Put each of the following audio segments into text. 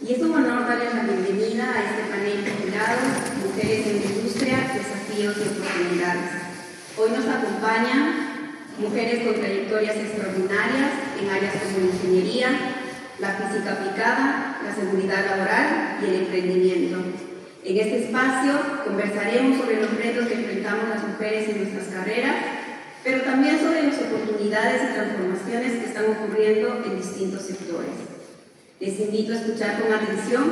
Y es un honor darles la bienvenida a este panel titulado Mujeres en la Industria, Desafíos y Oportunidades. Hoy nos acompañan mujeres con trayectorias extraordinarias en áreas como la ingeniería, la física aplicada, la seguridad laboral y el emprendimiento. En este espacio conversaremos sobre los retos que enfrentamos las mujeres en nuestras carreras, pero también sobre las oportunidades y transformaciones que están ocurriendo en distintos sectores. Les invito a escuchar con atención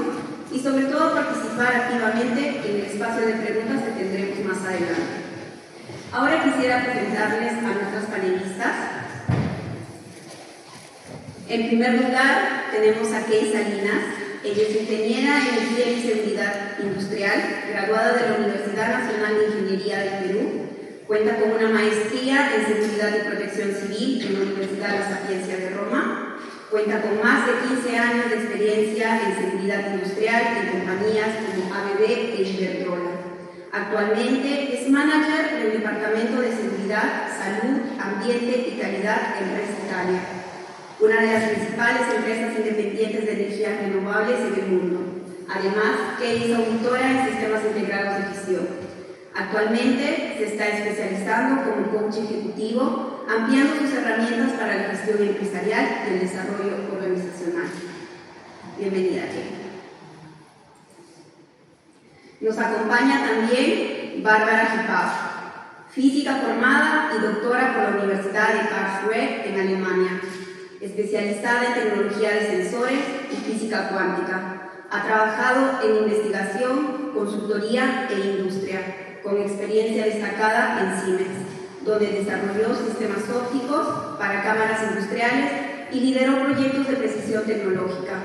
y sobre todo a participar activamente en el espacio de preguntas que tendremos más adelante. Ahora quisiera presentarles a nuestras panelistas. En primer lugar, tenemos a Kay Salinas. Ella es ingeniera en Energía y Seguridad Industrial, graduada de la Universidad Nacional de Ingeniería del Perú. Cuenta con una maestría en Seguridad y Protección Civil en la Universidad de la Sapienza de Roma. Cuenta con más de 15 años de experiencia en seguridad industrial en compañías como ABB e Iberdrola. Actualmente es manager del Departamento de Seguridad, Salud, Ambiente y Calidad en Res Italia, una de las principales empresas independientes de energías renovables en el mundo. Además, Kay es auditora en sistemas integrados de gestión. Actualmente se está especializando como coach ejecutivo, ampliando sus herramientas para la gestión empresarial y el desarrollo organizacional. Bienvenida, Kay. Nos acompaña también Bárbara Hippaf, física formada y doctora por la Universidad de Karlsruhe en Alemania, especializada en tecnología de sensores y física cuántica. Ha trabajado en investigación, consultoría e industria, con experiencia destacada en Siemens, donde desarrolló sistemas ópticos para cámaras industriales y lideró proyectos de precisión tecnológica.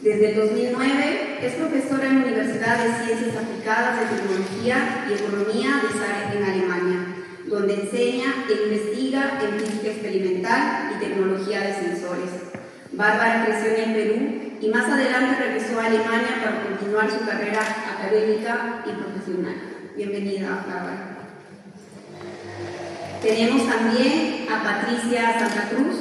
Desde el 2009 es profesora en la Universidad de Ciencias Aplicadas de Tecnología y Economía de Saar en Alemania, donde enseña e investiga en física experimental y tecnología de sensores. Bárbara creció en el Perú y más adelante regresó a Alemania para continuar su carrera académica y profesional. Bienvenida, Bárbara. Tenemos también a Patricia Santa Cruz.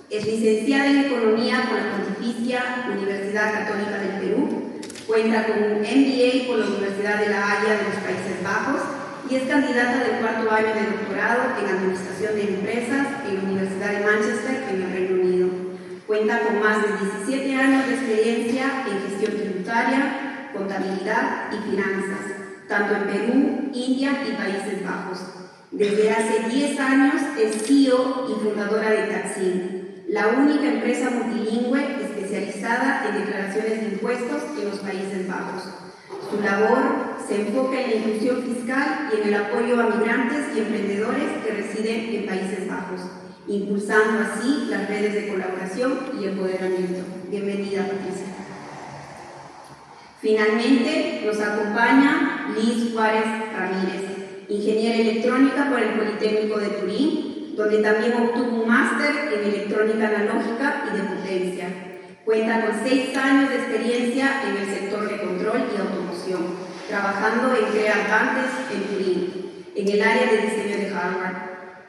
Es licenciada en Economía por la Pontificia Universidad Católica del Perú. Cuenta con un MBA por la Universidad de La Haya de los Países Bajos y es candidata del cuarto año de doctorado en Administración de Empresas en la Universidad de Manchester, en el Reino Unido. Cuenta con más de 17 años de experiencia en gestión tributaria, contabilidad y finanzas, tanto en Perú, India y Países Bajos. Desde hace 10 años es CEO y fundadora de Taksin, la única empresa multilingüe especializada en declaraciones de impuestos en los Países Bajos. Su labor se enfoca en la inclusión fiscal y en el apoyo a migrantes y emprendedores que residen en Países Bajos, impulsando así las redes de colaboración y empoderamiento. Bienvenida, Patricia. Finalmente, nos acompaña Liz Juárez Ramírez, ingeniera electrónica por el Politécnico de Turín, donde también obtuvo un máster en electrónica analógica y de potencia. Cuenta con 6 años de experiencia en el sector de control y automoción, trabajando en CREA Advantes en Turín, en el área de diseño de hardware.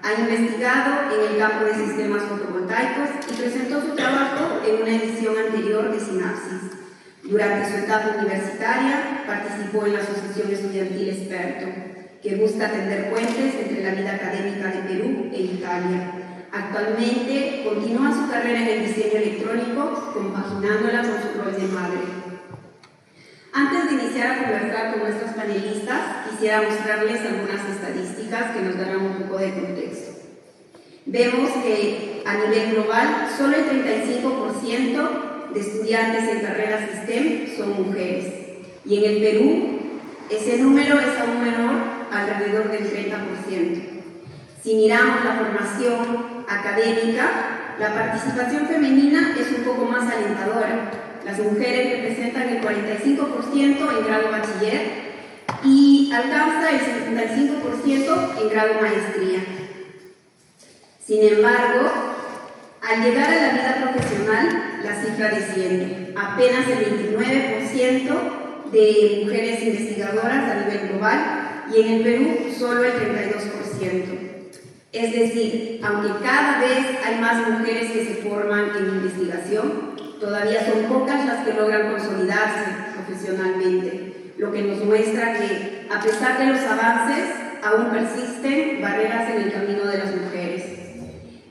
Ha investigado en el campo de sistemas fotovoltaicos y presentó su trabajo en una edición anterior de Synapsis. Durante su etapa universitaria, participó en la Asociación Estudiantil Experto, que busca tender puentes entre la vida académica de Perú e Italia. Actualmente continúa su carrera en el diseño electrónico, compaginándola con su rol de madre. Antes de iniciar a conversar con nuestros panelistas, quisiera mostrarles algunas estadísticas que nos darán un poco de contexto. Vemos que a nivel global, solo el 35% de estudiantes en carreras STEM son mujeres, y en el Perú ese número es aún menor, alrededor del 30%. Si miramos la formación académica, la participación femenina es un poco más alentadora. Las mujeres representan el 45% en grado bachiller y alcanza el 75% en grado maestría. Sin embargo, al llegar a la vida profesional, la cifra desciende. Apenas el 29% de mujeres investigadoras a nivel global y en el Perú solo el 32%. Es decir, aunque cada vez hay más mujeres que se forman en investigación, todavía son pocas las que logran consolidarse profesionalmente, lo que nos muestra que, a pesar de los avances, aún persisten barreras en el camino de las mujeres.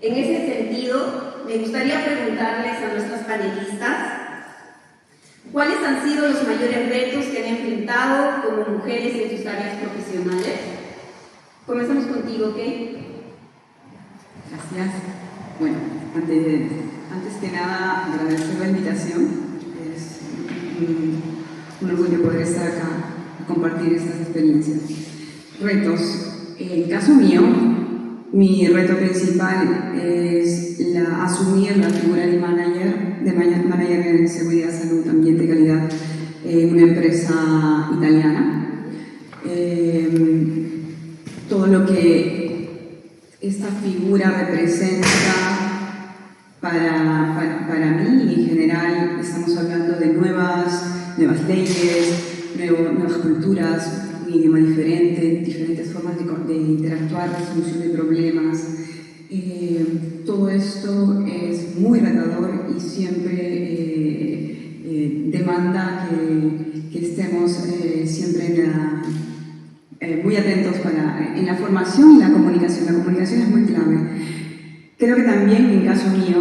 En ese sentido, me gustaría preguntarles a nuestras panelistas ¿cuáles han sido los mayores retos que han enfrentado como mujeres en sus áreas profesionales? Comenzamos contigo, Kate. Gracias. Bueno, antes que nada, agradecer la invitación. Es un orgullo poder estar acá a compartir estas experiencias. Retos. En el caso mío, mi reto principal es asumir la figura de manager en seguridad, salud, ambiente y calidad en una empresa italiana. Todo lo que esta figura representa para mí y en general estamos hablando de nuevas leyes, nuevas culturas, un idioma diferente, diferentes formas de interactuar, resolución de problemas. Todo esto es muy retador y siempre demanda que estemos siempre muy atentos en la formación y la comunicación. La comunicación es muy clave. Creo que también, en caso mío,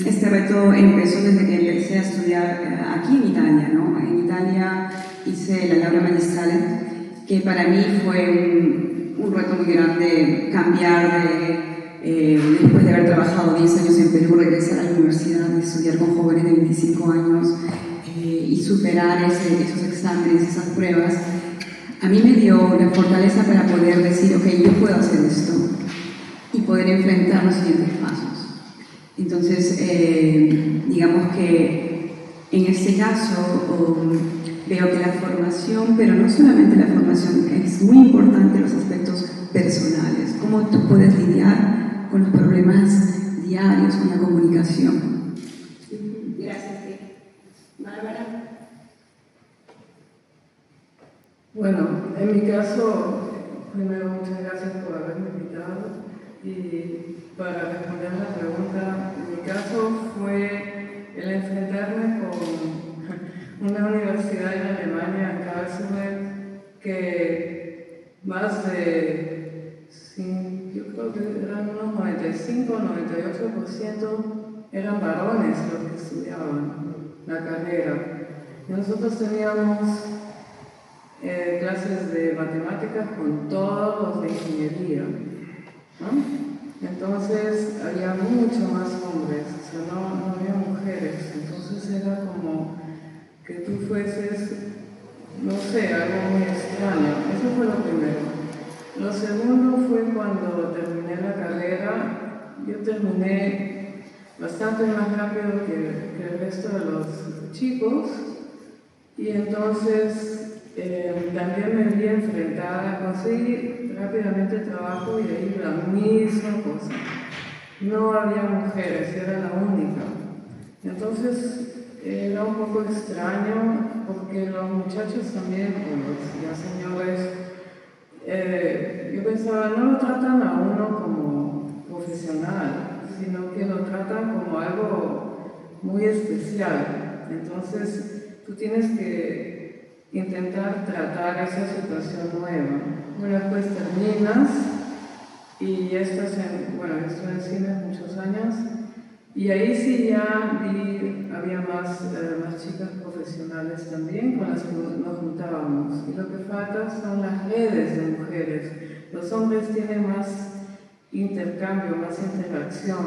este reto empezó desde que empecé a estudiar aquí en Italia, ¿no? En Italia hice la laurea magistrale, que para mí fue un reto muy grande cambiar después de haber trabajado 10 años en Perú, regresar a la universidad y estudiar con jóvenes de 25 años y superar esos exámenes, esas pruebas. A mí me dio la fortaleza para poder decir, ok, yo puedo hacer esto y poder enfrentar los siguientes pasos. Entonces, digamos que en este caso veo que la formación, pero no solamente la formación, es muy importante los aspectos personales, cómo tú puedes lidiar con los problemas diarios, con la comunicación. Gracias, Bárbara. Bueno, en mi caso, primero muchas gracias por haberme invitado y para responder la pregunta, en mi caso fue el enfrentarme con una universidad en Alemania, en Karlsruhe, que más de, yo creo que eran unos 95 o 98% eran varones los que estudiaban la carrera. Y nosotros teníamos clases de matemáticas con todos los de ingeniería, ¿no? Entonces había mucho más hombres, o sea, no había mujeres, entonces era como que tú fueses, no sé, algo muy extraño. Eso fue lo primero. Lo segundo fue cuando terminé la carrera. Yo terminé bastante más rápido que el resto de los chicos y entonces también me vi enfrentada a conseguir rápidamente trabajo y ahí la misma cosa. No había mujeres, era la única. Entonces era un poco extraño porque los muchachos también, los ya señores, yo pensaba, no lo tratan a uno como profesional, sino que lo tratan como algo muy especial. Entonces tú tienes que intentar tratar esa situación nueva. Bueno, después terminas y estás estuve en cine muchos años y ahí sí ya había más chicas profesionales también con las que nos juntábamos. Y lo que falta son las redes de mujeres. Los hombres tienen más intercambio, más interacción.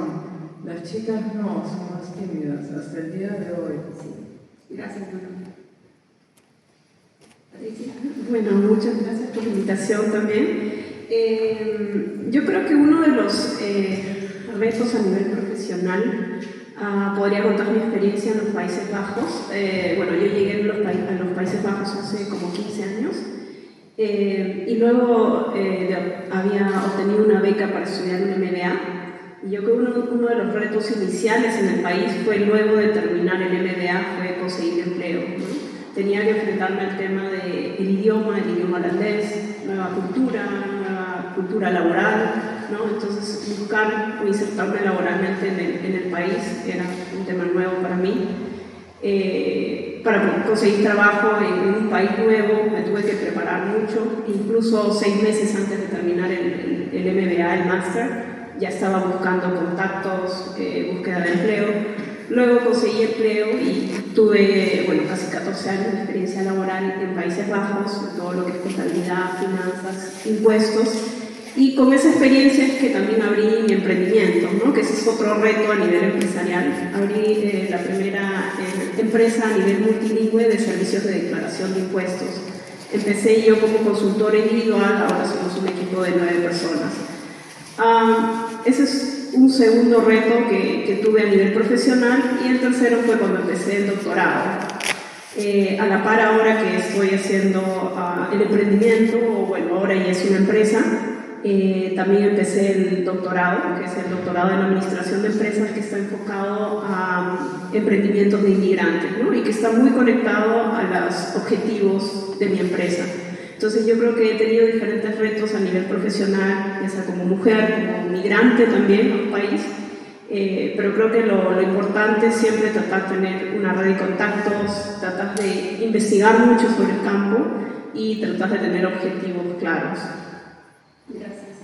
Las chicas no, son más tímidas hasta el día de hoy. Sí. Gracias, Ana. Bueno, muchas gracias por la invitación también. Yo creo que uno de los retos a nivel profesional, podría contar mi experiencia en los Países Bajos. Bueno, yo llegué a los Países Bajos hace como 15 años y luego había obtenido una beca para estudiar un MBA. Y yo creo que uno de los retos iniciales en el país fue, luego de terminar el MBA, fue conseguir empleo, ¿no? Tenía que enfrentarme al tema del idioma, el idioma holandés, nueva cultura laboral, ¿no? Entonces buscar o insertarme laboralmente en el país era un tema nuevo para mí. Para conseguir trabajo en un país nuevo me tuve que preparar mucho, incluso 6 meses antes de terminar el MBA, el máster, ya estaba buscando contactos, búsqueda de empleo. Luego conseguí empleo y tuve, bueno, casi 14 años de experiencia laboral en Países Bajos, en todo lo que es contabilidad, finanzas, impuestos. Y con esa experiencia es que también abrí mi emprendimiento, ¿no? Que ese es otro reto a nivel empresarial. Abrí la primera empresa a nivel multilingüe de servicios de declaración de impuestos. Empecé yo como consultora individual, ahora somos un equipo de 9 personas. Ese es un segundo reto que tuve a nivel profesional, y el tercero fue cuando empecé el doctorado. A la par ahora que estoy haciendo el emprendimiento, o bueno, ahora ya es una empresa, también empecé el doctorado, que es el doctorado en Administración de Empresas, que está enfocado a emprendimientos de inmigrantes, ¿no? Y que está muy conectado a los objetivos de mi empresa. Entonces yo creo que he tenido diferentes retos a nivel profesional, ya sea como mujer, como migrante también a un país, pero creo que lo importante es siempre tratar de tener una red de contactos, tratar de investigar mucho sobre el campo y tratar de tener objetivos claros. Gracias.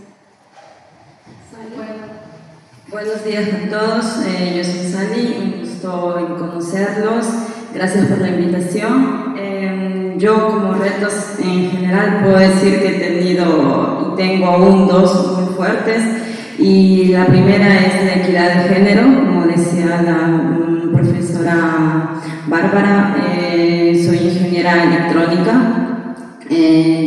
Buenos días a todos, yo soy Sally, un gusto en conocerlos, gracias por la invitación. Yo como retos en general puedo decir que he tenido y tengo aún 2 muy fuertes, y la primera es la equidad de género, como decía la profesora Bárbara. Soy ingeniera electrónica.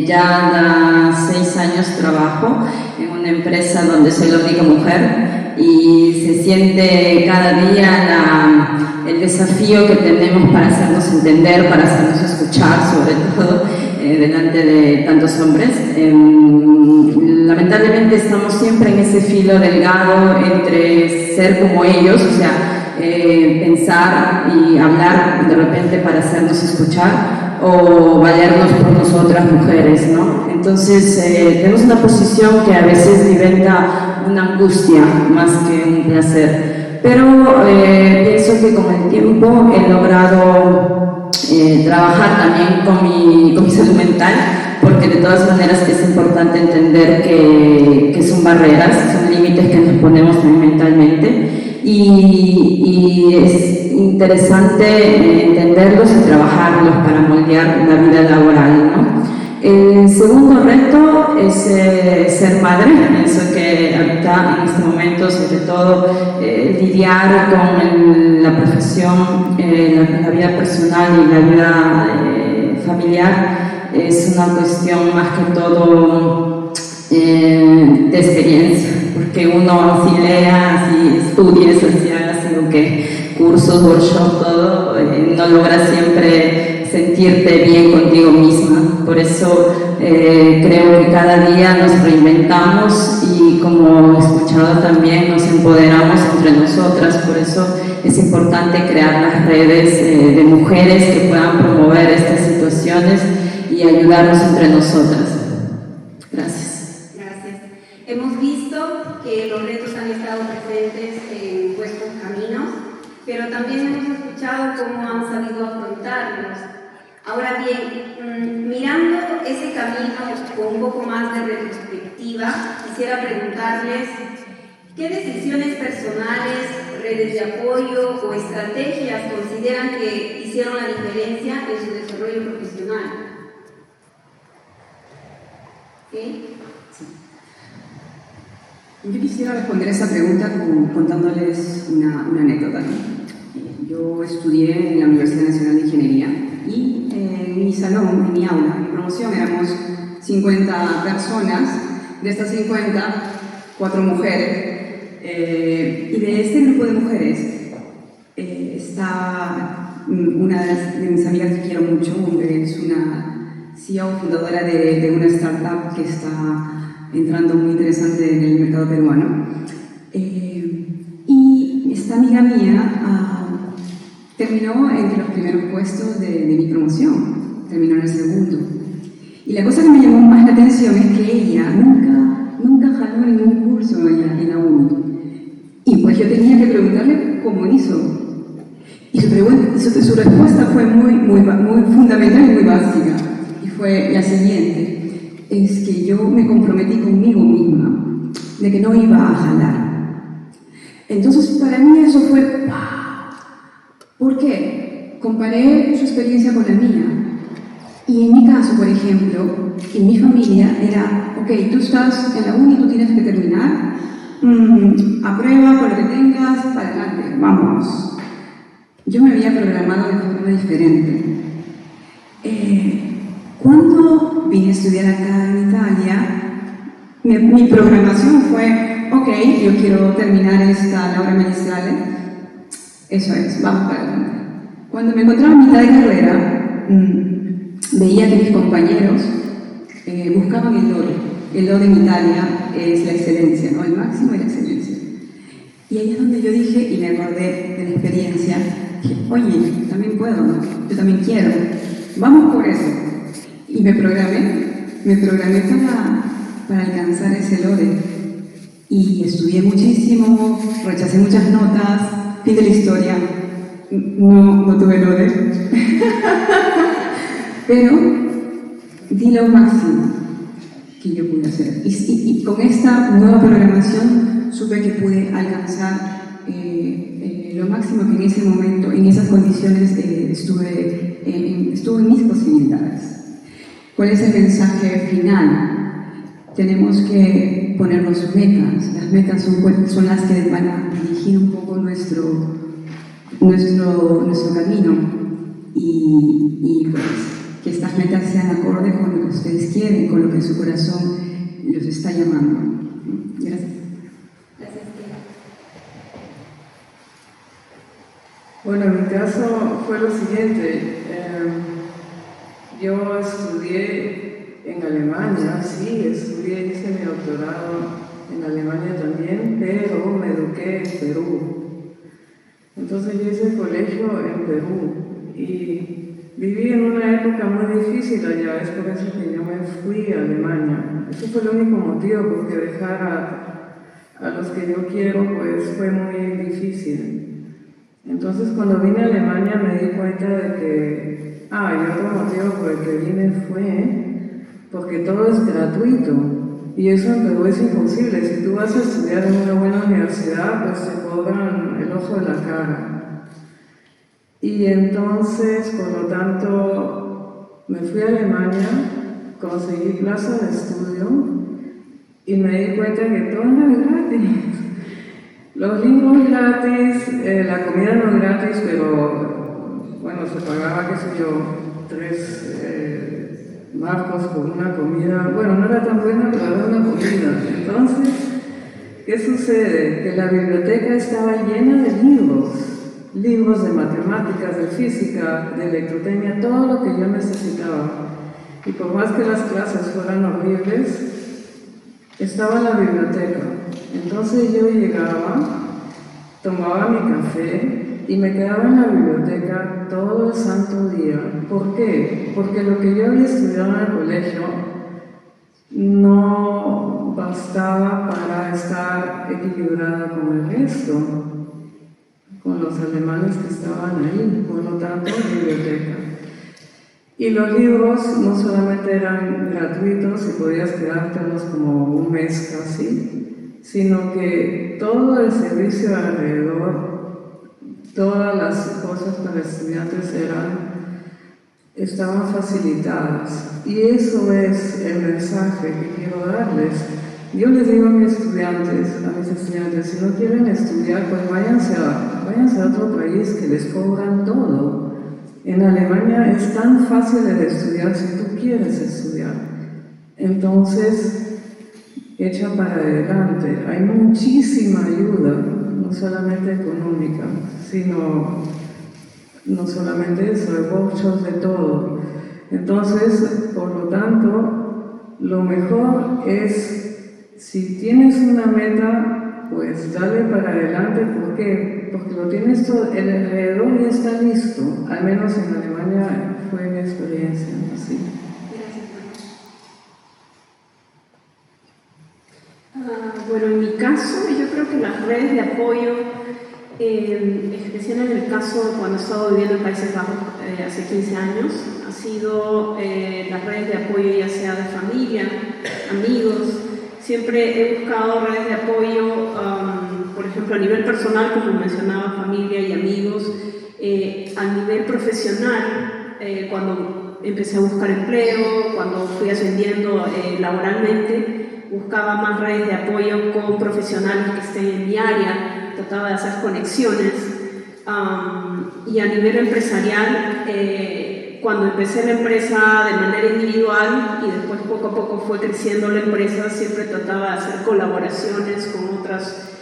Ya hace 6 años trabajo en una empresa donde soy la única mujer, y se siente cada día el desafío que tenemos para hacernos entender, para hacernos escuchar, sobre todo delante de tantos hombres. Lamentablemente estamos siempre en ese filo delgado entre ser como ellos, o sea, pensar y hablar de repente para hacernos escuchar, o valernos por nosotras mujeres, ¿no? Entonces tenemos una posición que a veces alimenta una angustia más que un placer, pero pienso que con el tiempo he logrado trabajar también con mi salud mental, porque de todas maneras es importante entender que son barreras, son límites que nos ponemos también mentalmente, y es interesante entenderlos y trabajarlos para moldear la vida laboral, ¿no? El segundo reto es ser madre. Pienso que ahorita, en este momento, sobre todo, lidiar con la profesión, la vida personal y la vida familiar es una cuestión más que todo de experiencia, porque uno si lea, si estudia, si haga lo que cursos, workshops, todo, no logra siempre sentirte bien contigo misma. Por eso creo que cada día nos reinventamos, y como he escuchado también, nos empoderamos entre nosotras. Por eso es importante crear las redes de mujeres que puedan promover estas situaciones y ayudarnos entre nosotras. Gracias. Gracias. Hemos visto que los retos han estado presentes en vuestros caminos, pero también hemos escuchado cómo han sabido afrontarlos. Ahora bien, mirando ese camino con un poco más de retrospectiva, quisiera preguntarles ¿qué decisiones personales, redes de apoyo o estrategias consideran que hicieron la diferencia en su desarrollo profesional? ¿Sí? Yo quisiera responder a esa pregunta contándoles una anécdota. Yo estudié en la Universidad Nacional de Ingeniería, y en mi salón, en mi aula, en mi promoción, éramos 50 personas. De estas 50, 4 mujeres. Y de este grupo de mujeres está una de mis amigas que quiero mucho, es una CEO fundadora de una startup que está entrando muy interesante en el mercado peruano. Y esta amiga mía terminó entre los primeros puestos de mi promoción, terminó en el segundo. Y la cosa que me llamó más la atención es que ella nunca jaló en un curso en la uni. Y pues yo tenía que preguntarle cómo hizo. Y su respuesta fue muy fundamental y muy básica. Y fue la siguiente: es que yo me comprometí conmigo misma de que no iba a jalar. Entonces, para mí eso fue ¡wow! ¿Por qué? Comparé su experiencia con la mía. Y en mi caso, por ejemplo, en mi familia era: ok, tú estás en la uni, tú tienes que terminar, aprueba con lo que tengas, para adelante, vamos. Yo me había programado de forma diferente. Cuando vine a estudiar acá en Italia, mi programación fue: ok, yo quiero terminar esta laurea magistral, eso es, vamos para adelante. Cuando me encontraba en mitad de carrera, veía que mis compañeros buscaban el lode. El lode en Italia es la excelencia, ¿no? El máximo de la excelencia. Y ahí es donde yo dije, y me acordé de la experiencia, que, oye, también puedo, ¿no? Yo también quiero, vamos por eso. Y me programé para alcanzar ese lode. Y estudié muchísimo, rechacé muchas notas, fin de la historia, no tuve lode. Pero di lo máximo que yo pude hacer. Y con esta nueva programación supe que pude alcanzar lo máximo que en ese momento, en esas condiciones, estuve en mis posibilidades. ¿Cuál es el mensaje final? Tenemos que ponernos metas. Las metas son las que van a dirigir un poco nuestro camino. Y pues, que estas metas sean acorde con lo que ustedes quieren, con lo que su corazón los está llamando. Gracias. Gracias, Tia. Bueno, en mi caso fue lo siguiente. Yo estudié en Alemania, hice mi doctorado en Alemania también, pero me eduqué en Perú. Entonces yo hice el colegio en Perú y viví en una época muy difícil allá, es por eso que yo me fui a Alemania. Ese fue el único motivo, porque dejar a los que yo quiero pues fue muy difícil. Entonces cuando vine a Alemania me di cuenta de que, y otro motivo por el que vine fue porque todo es gratuito. Y eso en Perú es imposible. Si tú vas a estudiar en una buena universidad, pues te cobran el ojo de la cara. Y entonces, por lo tanto, me fui a Alemania, conseguí plaza de estudio y me di cuenta que todo era gratis. Los libros gratis, la comida no es gratis, pero bueno, se pagaba, qué sé yo, 3 marcos por una comida. Bueno, no era tan buena, pero era una comida. Entonces, ¿qué sucede? Que la biblioteca estaba llena de libros de matemáticas, de física, de electrotecnia, todo lo que yo necesitaba. Y por más que las clases fueran horribles, estaba en la biblioteca. Entonces yo llegaba, tomaba mi café y me quedaba en la biblioteca todo el santo día. ¿Por qué? Porque lo que yo había estudiado en el colegio no bastaba para estar equilibrada con el resto, con los alemanes que estaban ahí, por lo tanto, biblioteca. Y los libros no solamente eran gratuitos y podías quedártelos como un mes casi, sino que todo el servicio alrededor, todas las cosas para estudiantes estaban facilitadas. Y eso es el mensaje que quiero darles. Yo les digo a mis estudiantes, si no quieren estudiar, pues váyanse a otro país que les cobran todo. En Alemania es tan fácil de estudiar si tú quieres estudiar. Entonces, echa para adelante. Hay muchísima ayuda, no solamente económica, sino no solamente eso, hay workshops de todo. Entonces, por lo tanto, lo mejor es, si tienes una meta, pues dale para adelante. ¿Por qué? Porque lo tienes todo, el alrededor ya está listo. Al menos en Alemania fue mi experiencia, ¿sí? Gracias. caso, yo creo que las redes de apoyo, especial en el caso cuando he estado viviendo en Países Bajos hace 15 años, ha sido las redes de apoyo, ya sea de familia, amigos. Siempre he buscado redes de apoyo, por ejemplo, a nivel personal, como mencionaba, familia y amigos. A nivel profesional, cuando empecé a buscar empleo, cuando fui ascendiendo laboralmente, buscaba más redes de apoyo con profesionales que estén en mi área, trataba de hacer conexiones. Y a nivel empresarial, cuando empecé la empresa de manera individual y después poco a poco fue creciendo la empresa, siempre trataba de hacer colaboraciones con otras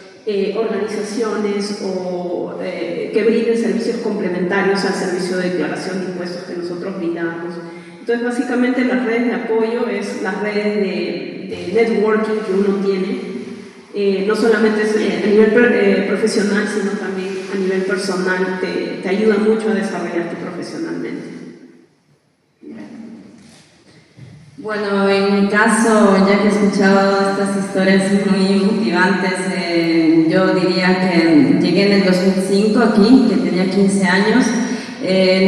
organizaciones o que brinden servicios complementarios al servicio de declaración de impuestos que nosotros brindamos. Entonces, básicamente las redes de apoyo es las redes de networking que uno tiene, no solamente a nivel profesional, sino también a nivel personal, te ayuda mucho a desarrollarte profesionalmente. Bueno, en mi caso, ya que he escuchado estas historias muy motivantes, yo diría que llegué en el 2005 aquí, que tenía 15 años.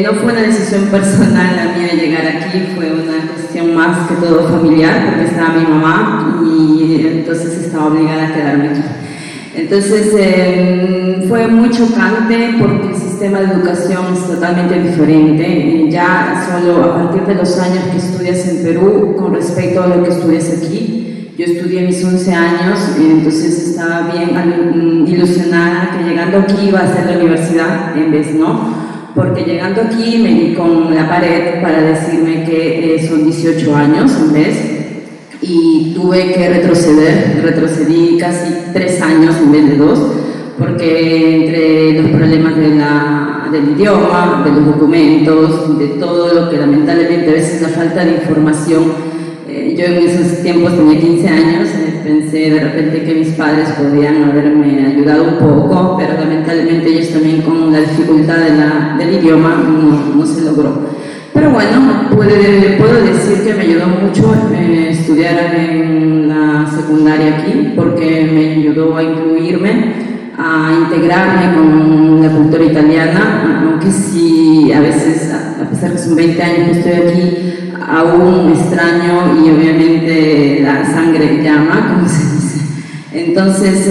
No fue una decisión personal la mía llegar aquí, fue una cuestión más que todo familiar, porque estaba mi mamá y entonces estaba obligada a quedarme aquí. Entonces fue muy chocante porque el sistema de educación es totalmente diferente. Ya solo a partir de los años que estudias en Perú con respecto a lo que estudias aquí. Yo estudié mis 11 años, entonces estaba bien ilusionada que llegando aquí iba a hacer la universidad, en vez no, porque llegando aquí me di con la pared para decirme que son 18 años en vez. Y tuve que retrocedí casi 3 años en vez de 2, porque entre los problemas del idioma, de los documentos, de todo lo que lamentablemente a veces la falta de información, yo en esos tiempos tenía 15 años, pensé de repente que mis padres podían haberme ayudado un poco, pero lamentablemente ellos también con la dificultad del idioma no se logró. Pero bueno, puedo decir que me ayudó mucho estudiar en la secundaria aquí, porque me ayudó a incluirme, a integrarme con la cultura italiana, aunque sí, a veces, a pesar que son 20 años que estoy aquí, aún extraño y obviamente la sangre llama, como se dice. Entonces,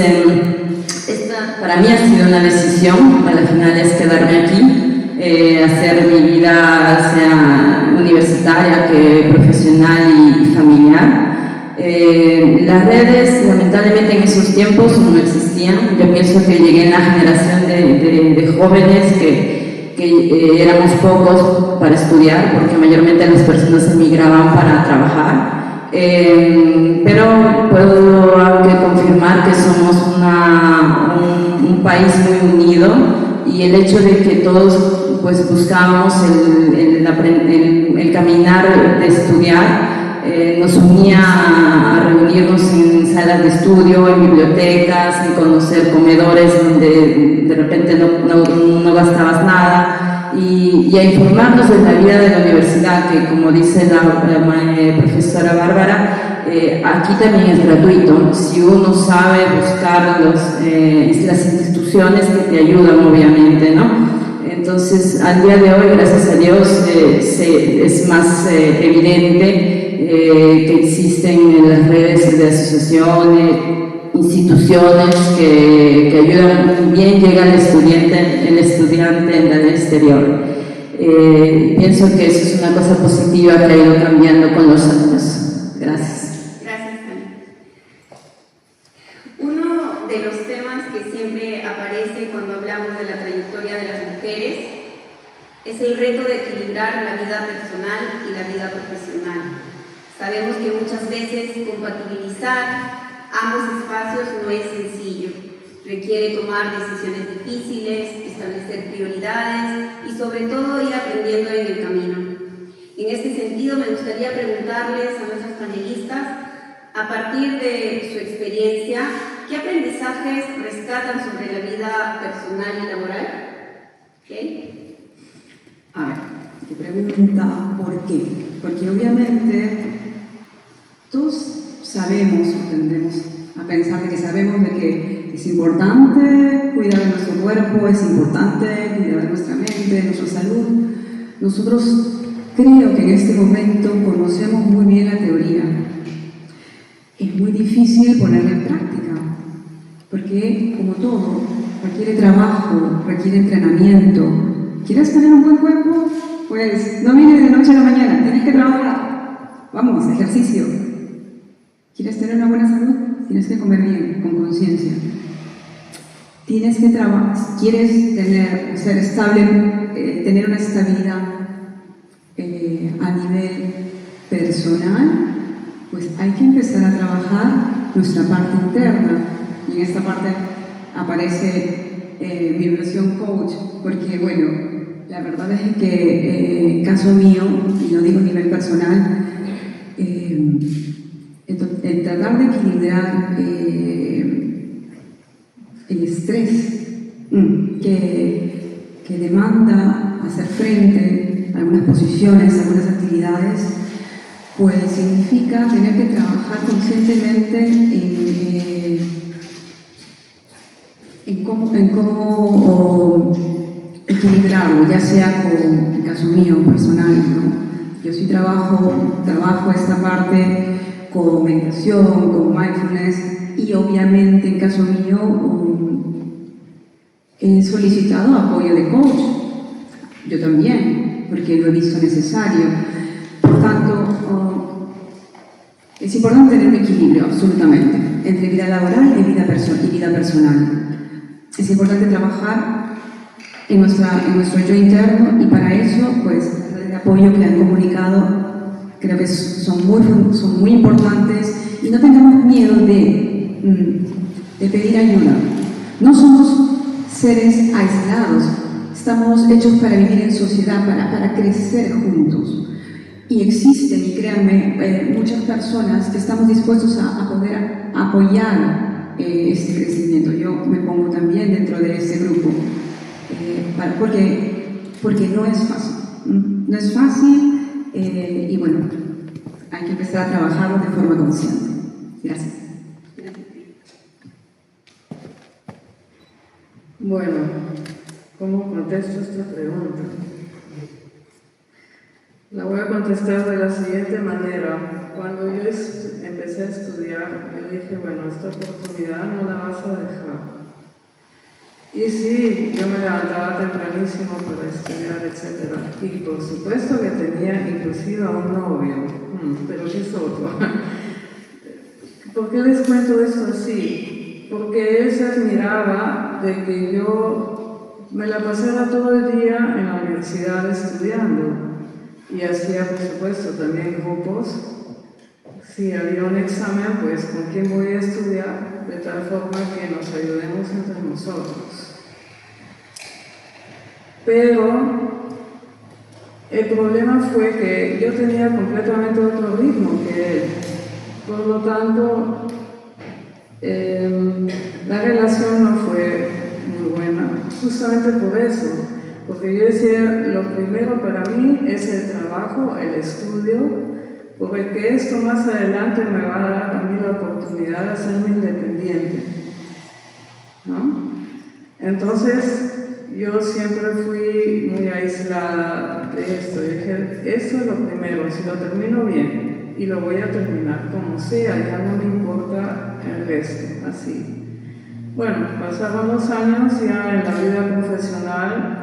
esta para mí ha sido una decisión, a la final es quedarme aquí. Hacer mi vida sea universitaria que profesional y familiar. Las redes lamentablemente en esos tiempos no existían. Yo pienso que llegué en la generación de jóvenes que éramos pocos para estudiar, porque mayormente las personas emigraban para trabajar. Pero puedo confirmar que somos un país muy unido, y el hecho de que todos pues buscamos el caminar de estudiar nos unía a reunirnos en salas de estudio, en bibliotecas, en conocer comedores donde de repente no gastabas nada, y a informarnos de la vida de la universidad, que como dice la profesora Bárbara, aquí también es gratuito. Si uno sabe buscar las instituciones que te ayudan, obviamente, ¿no? Entonces, al día de hoy, gracias a Dios, es más evidente que existen las redes de asociaciones, instituciones que ayudan muy bien, llega el estudiante en el exterior. Pienso que eso es una cosa positiva que ha ido cambiando con los años. Gracias. Gracias, Tania. Uno de los temas que siempre aparece cuando hablamos de la trayectoria de las mujeres es el reto de equilibrar la vida personal y la vida profesional. Sabemos que muchas veces compatibilizar ambos espacios no es sencillo. Requiere tomar decisiones difíciles, establecer prioridades y sobre todo ir aprendiendo en el camino. En este sentido, me gustaría preguntarles a nuestros panelistas, a partir de su experiencia, ¿qué aprendizajes rescatan sobre la vida personal y laboral? ¿Okay? A ver, te pregunta por qué. Porque obviamente todos sabemos o tendremos a pensar de que sabemos de que es importante cuidar de nuestro cuerpo, es importante cuidar de nuestra mente, de nuestra salud. Nosotros creo que en este momento conocemos muy bien la teoría. Es muy difícil ponerla en práctica, porque como todo, requiere trabajo, requiere entrenamiento. ¿Quieres tener un buen cuerpo? Pues no viene de noche a la mañana, tienes que trabajar. Vamos, ejercicio. ¿Quieres tener una buena salud? Tienes que comer bien, con conciencia. Tienes que trabajar, quieres ser estable, tener una estabilidad a nivel personal, pues hay que empezar a trabajar nuestra parte interna. Y en esta parte aparece mi versión coach, porque bueno, la verdad es que caso mío, y lo digo a nivel personal, el tratar de equilibrar el estrés que demanda hacer frente a algunas posiciones, a algunas actividades, pues significa tener que trabajar conscientemente en cómo equilibrarlo, ya sea con el caso mío personal, ¿no? Yo sí trabajo esta parte con meditación, con mindfulness, y obviamente en caso mío he solicitado apoyo de coach, yo también, porque lo he visto necesario. Por tanto, es importante tener un equilibrio, absolutamente, entre vida laboral y vida personal. Es importante trabajar en nuestro yo interno, y para eso, pues, las redes de apoyo que han comunicado creo que son muy importantes, y no tengamos miedo de pedir ayuda. No somos seres aislados, estamos hechos para vivir en sociedad, para crecer juntos. Y existen, y créanme, muchas personas que estamos dispuestos a poder apoyar este crecimiento. Yo me pongo también dentro de este grupo, porque no es fácil. No es fácil, y bueno, hay que empezar a trabajarlo de forma consciente. Gracias. Bueno, ¿cómo contesto esta pregunta? La voy a contestar de la siguiente manera. Cuando yo empecé a estudiar, yo dije, bueno, esta oportunidad no la vas a dejar. Y sí, yo me levantaba tempranísimo para estudiar, etc. Y por supuesto que tenía inclusive a un novio, pero ¿qué es otro? ¿Por qué les cuento esto así? Porque él se admiraba de que yo me la pasara todo el día en la universidad estudiando, y hacía, por supuesto, también grupos. Si había un examen, pues con quién voy a estudiar, de tal forma que nos ayudemos entre nosotros. Pero el problema fue que yo tenía completamente otro ritmo que él. Por lo tanto, la relación no fue muy buena, justamente por eso. Porque yo decía, lo primero para mí es el trabajo, el estudio, porque esto más adelante me va a dar a mí la oportunidad de hacerme independiente, ¿no? Entonces, yo siempre fui muy aislada de esto. Yo dije, esto es lo primero, si lo termino bien, y lo voy a terminar como sea, ya no me importa el resto, así. Bueno, pasaron los años ya en la vida profesional.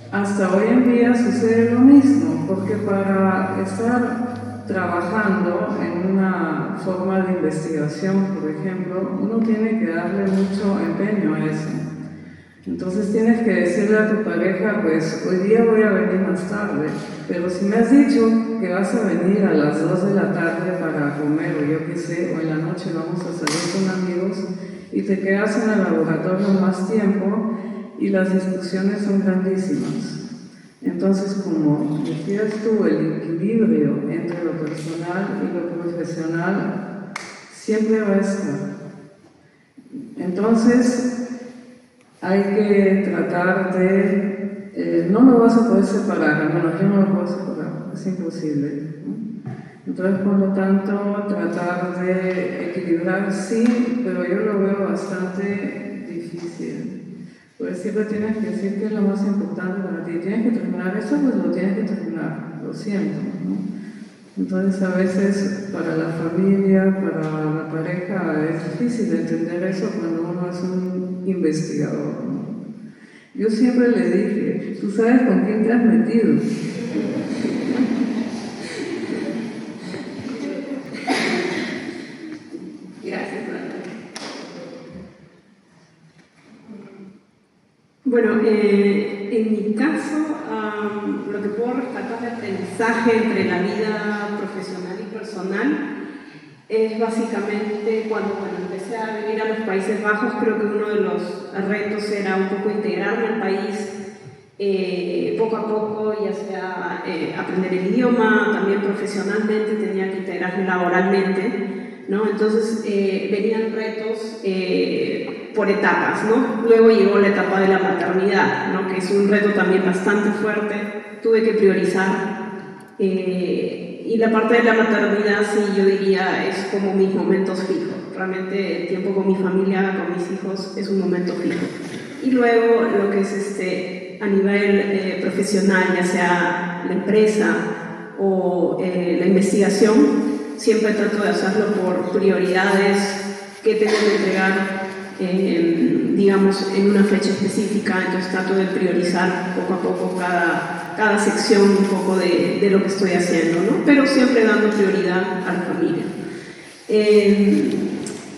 Hasta hoy en día sucede lo mismo, porque para estar trabajando en una forma de investigación, por ejemplo, uno tiene que darle mucho empeño a eso. Entonces tienes que decirle a tu pareja, pues hoy día voy a venir más tarde, pero si me has dicho que vas a venir a las 2 de la tarde para comer, o yo qué sé, o en la noche vamos a salir con amigos, y te quedas en el laboratorio más tiempo, y las discusiones son grandísimas. Entonces, como decías tú, el equilibrio entre lo personal y lo profesional siempre va a estar. Entonces, hay que tratar de... no lo vas a poder separar, al menos yo no lo puedo separar, es imposible, ¿no? Entonces, por lo tanto, tratar de equilibrar sí, pero yo lo veo bastante difícil. Pues siempre tienes que decir que es lo más importante para ti. Tienes que terminar eso, pues lo tienes que terminar, lo siento, ¿no? Entonces, a veces para la familia, para la pareja, es difícil entender eso cuando uno es un investigador, ¿no? Yo siempre le dije, tú sabes con quién te has metido. Gracias, Blanca. Bueno, en mi caso, lo que puedo rescatar de aprendizaje entre la vida profesional y personal es básicamente cuando empecé a vivir a los Países Bajos. Creo que uno de los retos era un poco integrarme al país poco a poco, ya sea aprender el idioma, también profesionalmente tenía que integrarme laboralmente, ¿no? Entonces venían retos por etapas, ¿no? Luego llegó la etapa de la maternidad, ¿no? Que es un reto también bastante fuerte, tuve que priorizar. Y la parte de la maternidad, sí, yo diría, es como mis momentos fijos. Realmente el tiempo con mi familia, con mis hijos, es un momento fijo. Y luego lo que es a nivel profesional, ya sea la empresa o la investigación, siempre trato de hacerlo por prioridades que tengo que entregar, digamos, en una fecha específica. Entonces trato de priorizar poco a poco cada sección un poco de lo que estoy haciendo, ¿no? Pero siempre dando prioridad a la familia.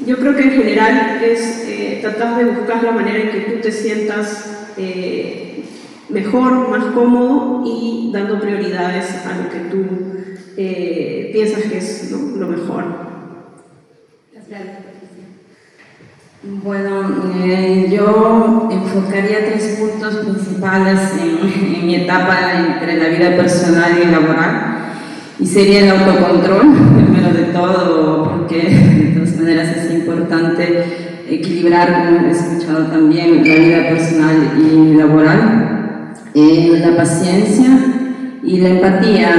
Yo creo que en general es tratar de buscar la manera en que tú te sientas mejor, más cómodo y dando prioridades a lo que tú piensas que es, ¿no?, lo mejor. Gracias, Patricia. Bueno, yo enfocaría 3 puntos principales en mi etapa entre la vida personal y laboral. Y sería el autocontrol, primero de todo, porque de todas maneras es importante equilibrar, como he escuchado también, la vida personal y laboral. La paciencia y la empatía.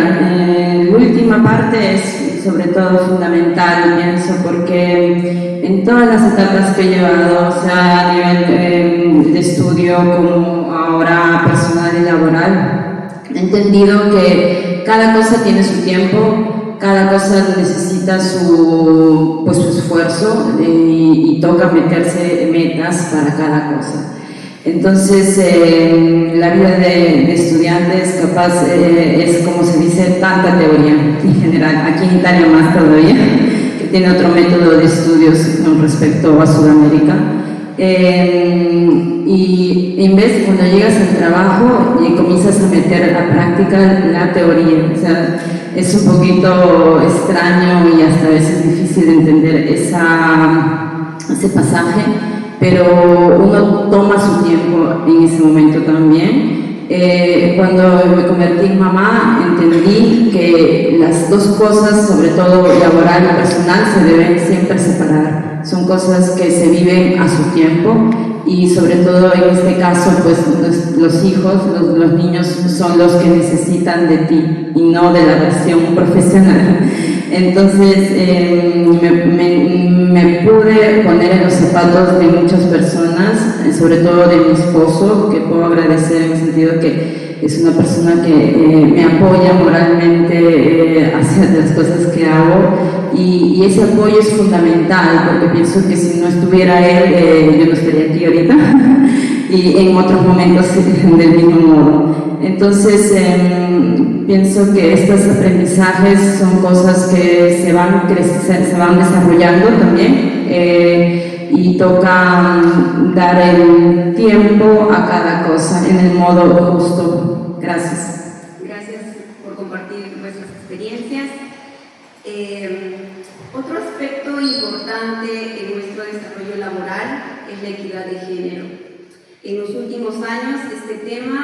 La última parte es sobre todo fundamental, pienso, porque en todas las etapas que he llevado, o sea, a nivel de estudio como ahora personal y laboral, he entendido que cada cosa tiene su tiempo, cada cosa necesita su esfuerzo y toca meterse metas para cada cosa. Entonces, la vida de estudiantes capaz es, como se dice, tanta teoría en general, aquí en Italia más todavía, que tiene otro método de estudios con respecto a Sudamérica. Y en vez, cuando llegas al trabajo y comienzas a meter a práctica la teoría, o sea, es un poquito extraño y hasta a veces difícil de entender ese pasaje, pero uno toma su tiempo en ese momento también. Cuando me convertí en mamá, entendí que las dos cosas, sobre todo laboral y personal, se deben siempre separar. Son cosas que se viven a su tiempo y sobre todo en este caso, pues los hijos, los niños son los que necesitan de ti y no de la versión profesional. Entonces me pude poner en los zapatos de muchas personas, sobre todo de mi esposo, que puedo agradecer en el sentido que es una persona que me apoya moralmente hacia las cosas que hago y ese apoyo es fundamental porque pienso que si no estuviera él yo no estaría aquí ahorita y en otros momentos del mismo modo. Entonces pienso que estos aprendizajes son cosas que se van desarrollando también y toca dar el tiempo a cada cosa en el modo justo. Gracias. Gracias por compartir vuestras experiencias. Otro aspecto importante en nuestro desarrollo laboral es la equidad de género. En los últimos años este tema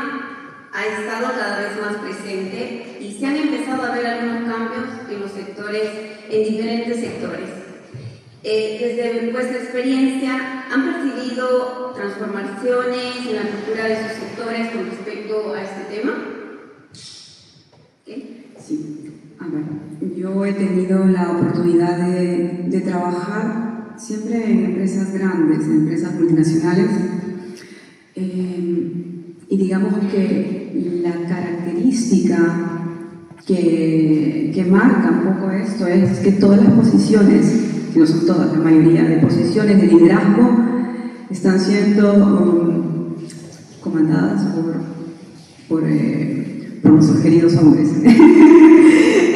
ha estado cada vez más presente y se han empezado a ver algunos cambios en los sectores, en diferentes sectores. Desde vuestra experiencia, ¿han percibido transformaciones en la cultura de sus sectores con respecto a este tema? ¿Okay? Sí. Bueno, yo he tenido la oportunidad de trabajar siempre en empresas grandes, en empresas multinacionales, y digamos que la característica que marca un poco esto es que todas las posiciones, si no son todas, la mayoría de posiciones de liderazgo están siendo comandadas por nuestros queridos hombres.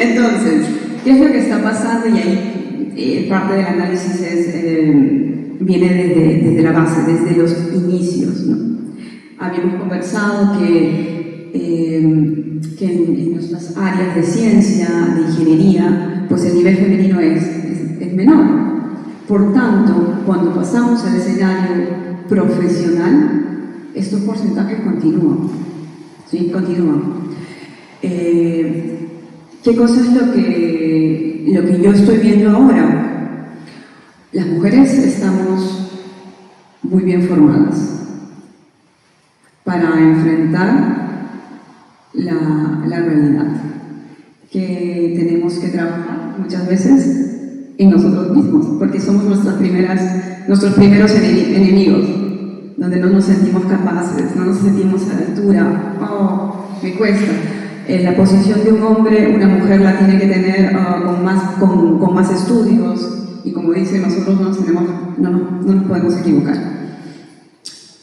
Entonces, ¿qué es lo que está pasando? Y ahí parte del análisis viene desde la base, desde los inicios, ¿no? Habíamos conversado que en nuestras áreas de ciencia, de ingeniería, pues el nivel femenino es menor. Por tanto, cuando pasamos al escenario profesional, estos porcentajes continúan. ¿Sí? Continúan. ¿Qué cosa es lo que yo estoy viendo ahora? Las mujeres estamos muy bien formadas para enfrentar la realidad, que tenemos que trabajar muchas veces en nosotros mismos, porque somos nuestros primeros enemigos, donde no nos sentimos capaces, no nos sentimos a la altura. Oh, me cuesta. La posición de un hombre, una mujer la tiene que tener con más estudios, y como dicen, nosotros no nos podemos equivocar.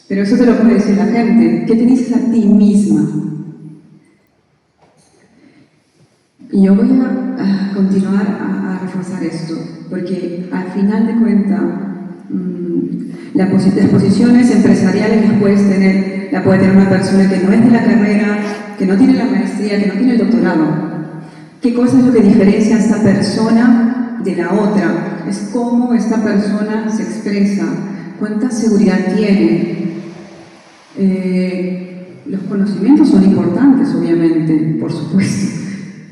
Pero eso te lo puede decir la gente. ¿Qué te dices a ti misma? Y yo voy a continuar a reforzar esto, porque al final de cuentas, las posiciones empresariales las puede tener una persona que no es de la carrera, que no tiene la maestría, que no tiene el doctorado. ¿Qué cosa es lo que diferencia a esta persona de la otra? Es cómo esta persona se expresa, cuánta seguridad tiene. Los conocimientos son importantes, obviamente, por supuesto,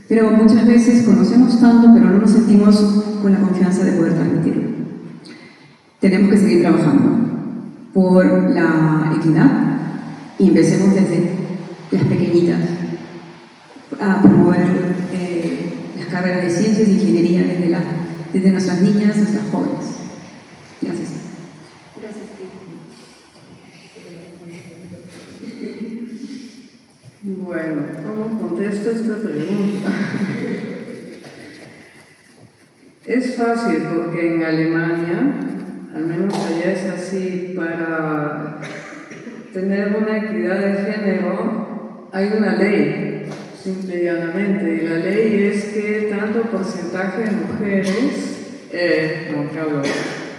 pero muchas veces conocemos tanto, pero no nos sentimos con la confianza de poder transmitirlo. Tenemos que seguir trabajando por la equidad y empecemos desde las pequeñitas a promover las carreras de ciencias y ingeniería desde nuestras niñas, nuestras jóvenes. Gracias. Bueno, ¿cómo contesto esta pregunta? Es fácil porque en Alemania, al menos allá es así, para tener una equidad de género hay una ley, simple y llanamente, y la ley es que tanto porcentaje de mujeres,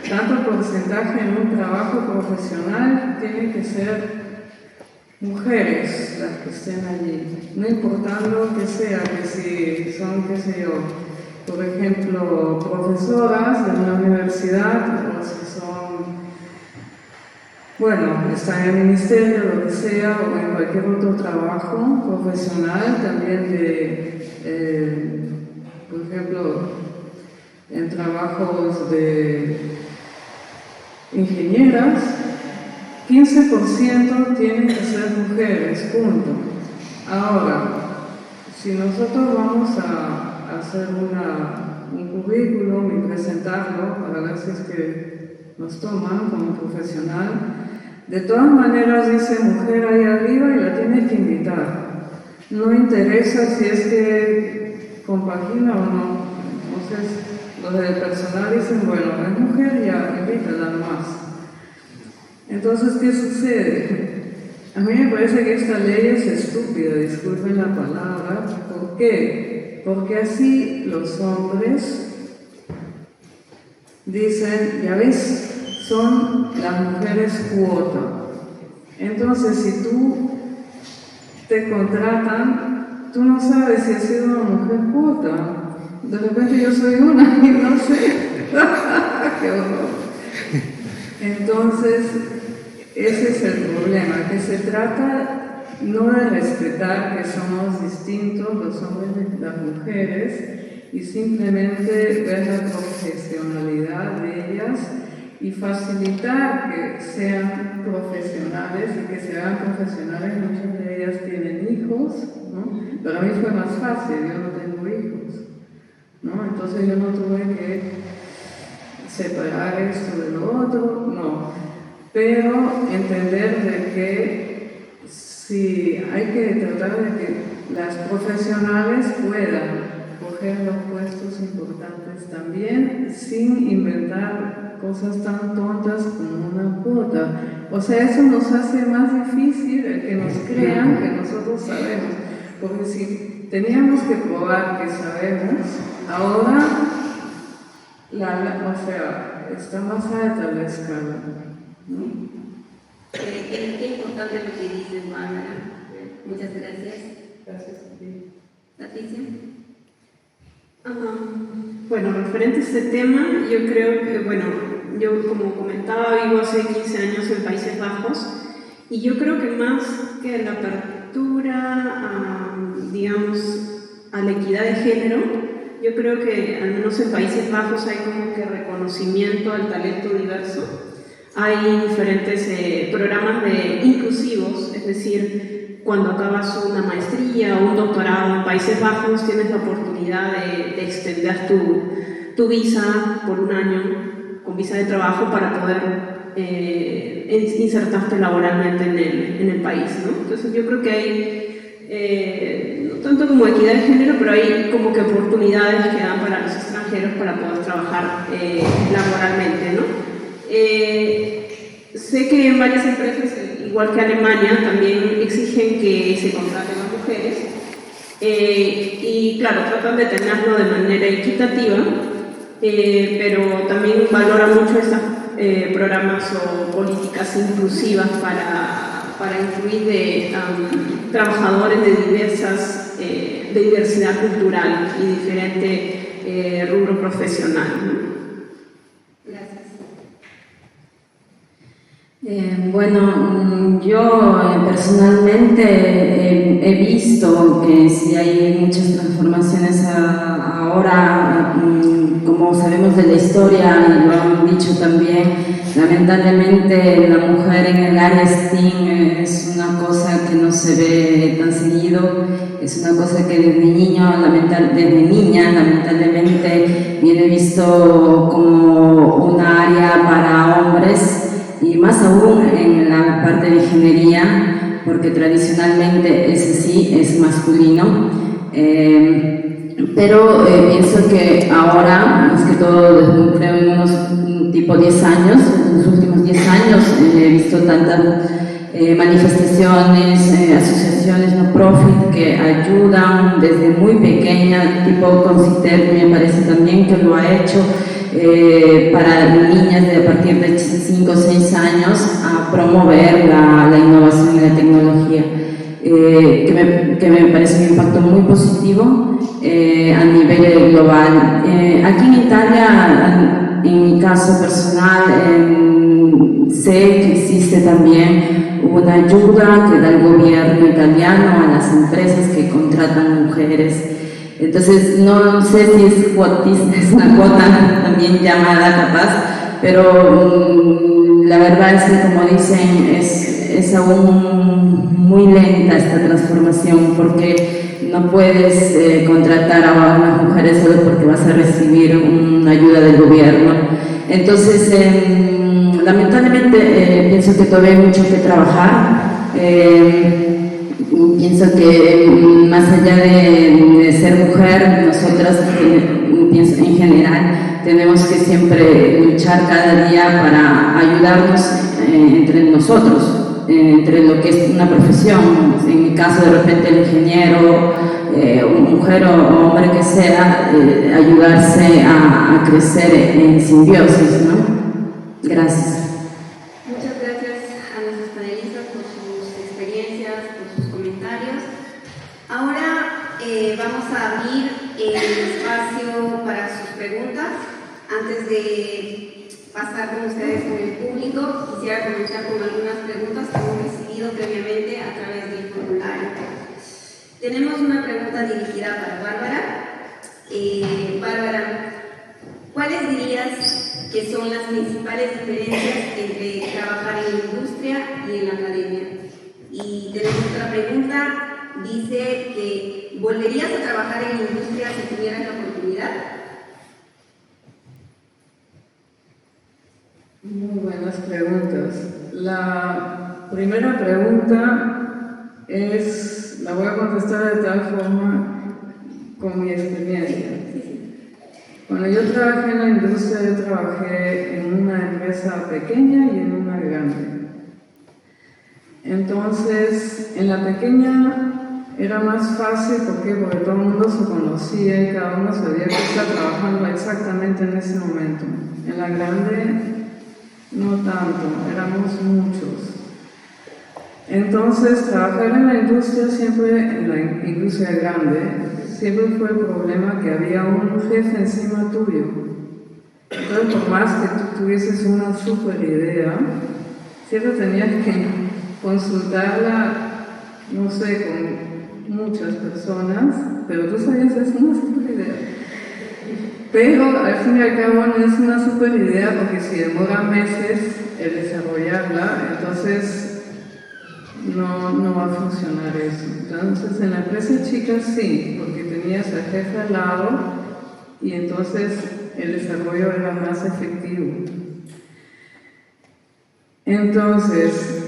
tanto porcentaje en un trabajo profesional tiene que ser mujeres las que estén allí, no importando que sea, que si son, qué sé yo, por ejemplo, profesoras de una universidad, o si son, bueno, están en el ministerio, lo que sea, o en cualquier otro trabajo profesional, también por ejemplo, en trabajos de ingenieras, 15% tienen que ser mujeres, punto. Ahora, si nosotros vamos a hacer un currículum y presentarlo para ver si es que nos toman como profesional, de todas maneras dice mujer ahí arriba y la tienes que invitar. No interesa si es que compagina o no. Entonces, los del personal dicen, bueno, es mujer, ya, invítala nomás. Entonces, ¿qué sucede? A mí me parece que esta ley es estúpida, disculpen la palabra. ¿Por qué? Porque así los hombres dicen, ya ves, son las mujeres cuota. Entonces, si tú te contratan, tú no sabes si has sido una mujer cuota. De repente yo soy una y no sé. ¡Qué horror! Entonces, ese es el problema, que se trata no de respetar que somos distintos los hombres y las mujeres y simplemente ver la profesionalidad de ellas y facilitar que sean profesionales y que se hagan profesionales. Muchas de ellas tienen hijos, ¿no? Pero a mí fue más fácil, yo no tengo hijos. ¿no? Entonces yo no tuve que separar esto de lo otro, no. Pero entender de que sí hay que tratar de que las profesionales puedan coger los puestos importantes también sin inventar cosas tan tontas como una cuota. O sea, eso nos hace más difícil el que nos crean que nosotros sabemos. Porque si teníamos que probar que sabemos, ahora o sea, está más alta la escala, ¿no? Qué importante lo que dices, Bárbara. Muchas gracias. Gracias a ti. Patricia. Bueno, referente a este tema, yo creo que, bueno, yo como comentaba, vivo hace 15 años en Países Bajos y yo creo que más que la apertura digamos, a la equidad de género, yo creo que al menos en Países Bajos hay como que reconocimiento al talento diverso. Hay diferentes programas inclusivos, es decir, cuando acabas una maestría o un doctorado en Países Bajos tienes la oportunidad de extender tu visa por un año con visa de trabajo para poder insertarte laboralmente en el país, ¿no? Entonces yo creo que hay, no tanto como equidad de género, pero hay como que oportunidades que dan para los extranjeros para poder trabajar laboralmente, ¿no? Sé que en varias empresas, igual que Alemania, también exigen que se contraten a mujeres y claro, tratan de tenerlo de manera equitativa, pero también valoran mucho estos programas o políticas inclusivas para incluir trabajadores de diversidad cultural y diferente rubro profesional, ¿no? Bueno, yo personalmente he visto que sí hay muchas transformaciones ahora, como sabemos de la historia y lo han dicho también, lamentablemente la mujer en el área STEAM es una cosa que no se ve tan seguido, es una cosa que desde niña lamentablemente viene visto como una área para hombres, y más aún en la parte de ingeniería, porque tradicionalmente ese sí es masculino, pero pienso que ahora, más que todo, creo en unos tipo 10 años, en los últimos 10 años, he visto tantas manifestaciones, asociaciones no profit que ayudan desde muy pequeña, tipo Conciter, me parece también que lo ha hecho, para niñas de a partir de 5 o 6 años a promover la innovación y la tecnología, que me parece un impacto muy positivo a nivel global. Aquí en Italia, en mi caso personal, sé que existe también una ayuda que da el gobierno italiano a las empresas que contratan mujeres. Entonces, no sé si es una cuota también llamada capaz, pero la verdad es que, como dicen, es aún muy lenta esta transformación, porque no puedes contratar a unas mujeres solo porque vas a recibir una ayuda del gobierno. Entonces, lamentablemente, pienso que todavía hay mucho que trabajar. Pienso que más allá de ser mujer, nosotras, pienso en general, tenemos que siempre luchar cada día para ayudarnos entre nosotros, entre lo que es una profesión. En mi caso, de repente, el ingeniero, mujer o hombre que sea, ayudarse a crecer en simbiosis, ¿no? Gracias. Vamos a abrir el espacio para sus preguntas. Antes de pasar con ustedes con el público, quisiera comenzar con algunas preguntas que hemos recibido previamente a través del formulario. Tenemos una pregunta dirigida para Bárbara. Bárbara, ¿cuáles dirías que son las principales diferencias entre trabajar en la industria y en la academia? Y tenemos otra pregunta, dice que ¿volverías a trabajar en la industria si tuvieras la oportunidad comunidad? Muy buenas preguntas. La primera pregunta la voy a contestar de tal forma con mi experiencia. Cuando yo trabajé en la industria, yo trabajé en una empresa pequeña y en una grande. Entonces, en la pequeña era más fácil, ¿por qué? Porque todo el mundo se conocía y cada uno sabía que estaba trabajando exactamente en ese momento. En la grande, no tanto, éramos muchos. Entonces, trabajar en la industria siempre, en la industria grande, siempre fue el problema que había un jefe encima tuyo. Entonces, por más que tú tuvieses una super idea, siempre tenías que consultarla, no sé, con muchas personas, pero tú sabías que es una super idea. Pero al fin y al cabo no es una super idea porque si demora meses el desarrollarla, entonces no va a funcionar eso. Entonces en la empresa chica sí, porque tenías al jefe al lado y entonces el desarrollo era más efectivo. Entonces,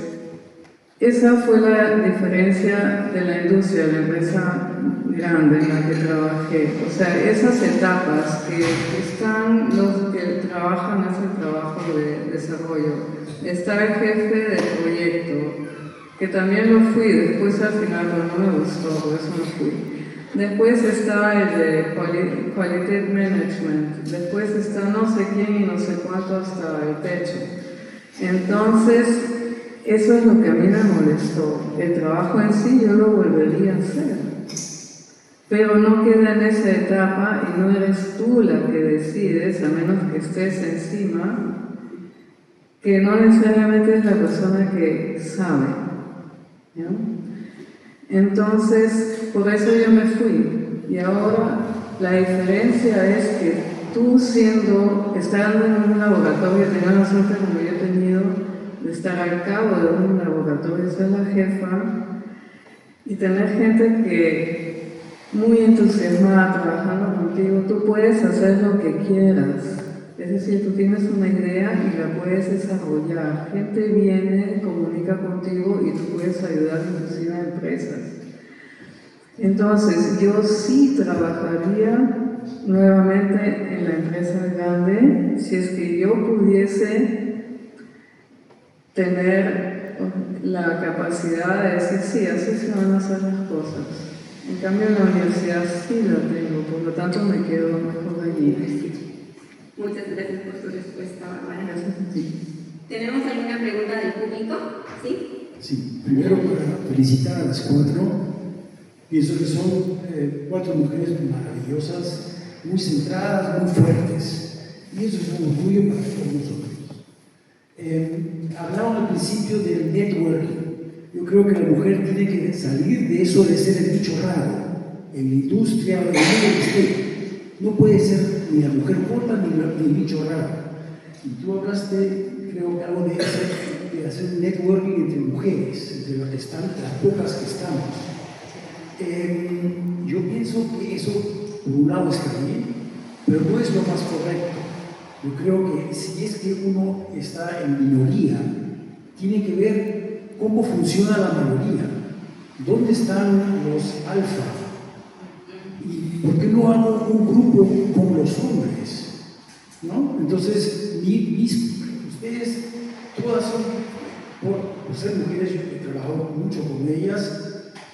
esa fue la diferencia de la industria, de la empresa grande en la que trabajé. O sea, esas etapas que están los que trabajan, hacen trabajo de desarrollo. Está el jefe del proyecto, que también lo fui, después al final no me gustó, por eso no fui. Después estaba el de Quality Management, después está no sé quién y no sé cuánto hasta el techo. Entonces, eso es lo que a mí me molestó. El trabajo en sí yo lo volvería a hacer, pero no queda en esa etapa y no eres tú la que decides, a menos que estés encima, que no necesariamente es la persona que sabe, ¿no? Entonces, por eso yo me fui. Y ahora la diferencia es que tú estando en un laboratorio, teniendo la suerte como yo he tenido de estar al cabo de un laboratorio, ser la jefa y tener gente que muy entusiasmada trabajando contigo, tú puedes hacer lo que quieras. Es decir, tú tienes una idea y la puedes desarrollar. Gente viene, comunica contigo y tú puedes ayudar inclusive a empresas. Entonces, yo sí trabajaría nuevamente en la empresa grande si es que yo pudiese tener la capacidad de decir, sí, así se van a hacer las cosas. En cambio, en la universidad sí la tengo, por lo tanto me quedo mejor allí. Muchas gracias por su respuesta, Bárbara. Gracias a ti. ¿Tenemos alguna pregunta del público? ¿Sí? Sí, primero para felicitar a las cuatro. Pienso que son cuatro mujeres maravillosas, muy centradas, muy fuertes. Y eso es un orgullo para todos nosotros. Hablaron al principio del networking. Yo creo que la mujer tiene que salir de eso de ser el bicho raro en la industria, en el mundo que esté. No puede ser ni la mujer gorda ni el bicho raro. Y tú hablaste, creo que algo de hacer un networking entre mujeres, entre las que están, las pocas que estamos. Yo pienso que eso, por un lado, está bien, pero no es lo más correcto. Yo creo que si es que uno está en minoría, tiene que ver cómo funciona la mayoría. ¿Dónde están los alfa? ¿Y por qué no hago un grupo con los hombres? ¿No? Entonces, ustedes todas son, por ser mujeres, yo he trabajado mucho con ellas